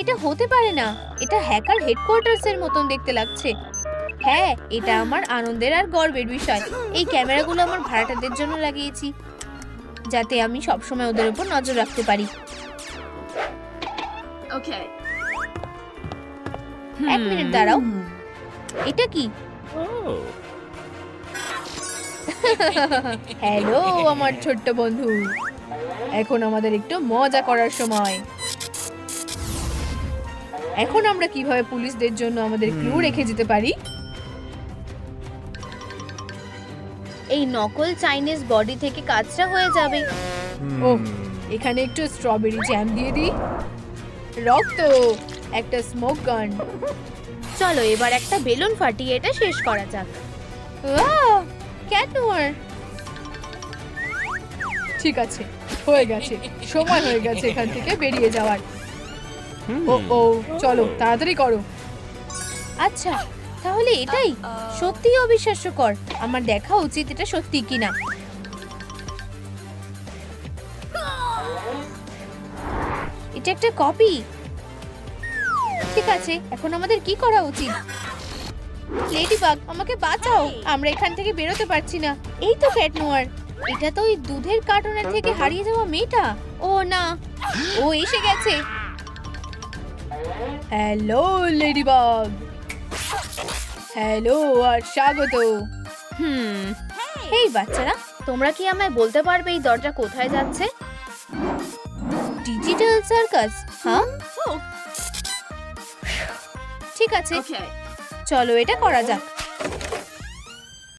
এটা হতে পারে না। এটা হ্যাকার হেডকোয়ার্টার্স এর মতন দেখতে লাগছে। হ্যাঁ, এটা আমার আনন্দের আর গর্বের বিষয়। এই ক্যামেরাগুলো আমার ভাড়াটাদের জন্য লাগিয়েছি, যাতে আমি সবসময় ওদের উপর নজর রাখতে পারি। 1 মিনিট দাঁড়াও। এটা কি? হ্যালো আমার ছোট্ট বন্ধু, এখন আমাদের একটু মজা করার সময়। এখন আমরা কিভাবে পুলিশদের জন্য আমাদের ক্লু রেখে যেতে পারি? এই নকল চাইনিজ বডি থেকে কাজটা হয়ে যাবে। ও এখানে একটু স্ট্রবেরি জ্যাম দিয়ে দিই। রক্ত, একটা স্মোক গান। চলো এবার একটা বেলুন ফাটিয়ে এটা শেষ করা যাক। ক্যাট নোয়ার, ঠিক আছে, হয়ে গেছে, সময় হয়ে গেছে এখান থেকে বেরিয়ে যাওয়ার। ও ও, চলো তাড়াতাড়ি করো। আচ্ছা, তাহলে এটাই সত্যিই অবিশ্বাস্যকর। আমার দেখা উচিত এটা সত্যি কিনা। এটা একটা কপি। ঠিক আছে, এখন আমাদের কি করা উচিত? লেডিবাগ, আমাকে বাঁচাও, আমরা এখান থেকে বেরোতে পারছি না। এই তো ক্যাট নোয়ার, এটা তো ওই দুধের কার্টনের থেকে হারিয়ে যাওয়া মেয়েটা। ও না, ও এসে গেছে। Hello ladybug. হ্যালো আর স্বাগত। হেই বাচ্চারা, তোমরা কি আমায় বলতে পারবে এই দরজা কোথায় যাচ্ছে? Digital circus? হ্যাঁ, ঠিক আছে, চলো এটা করা যাক।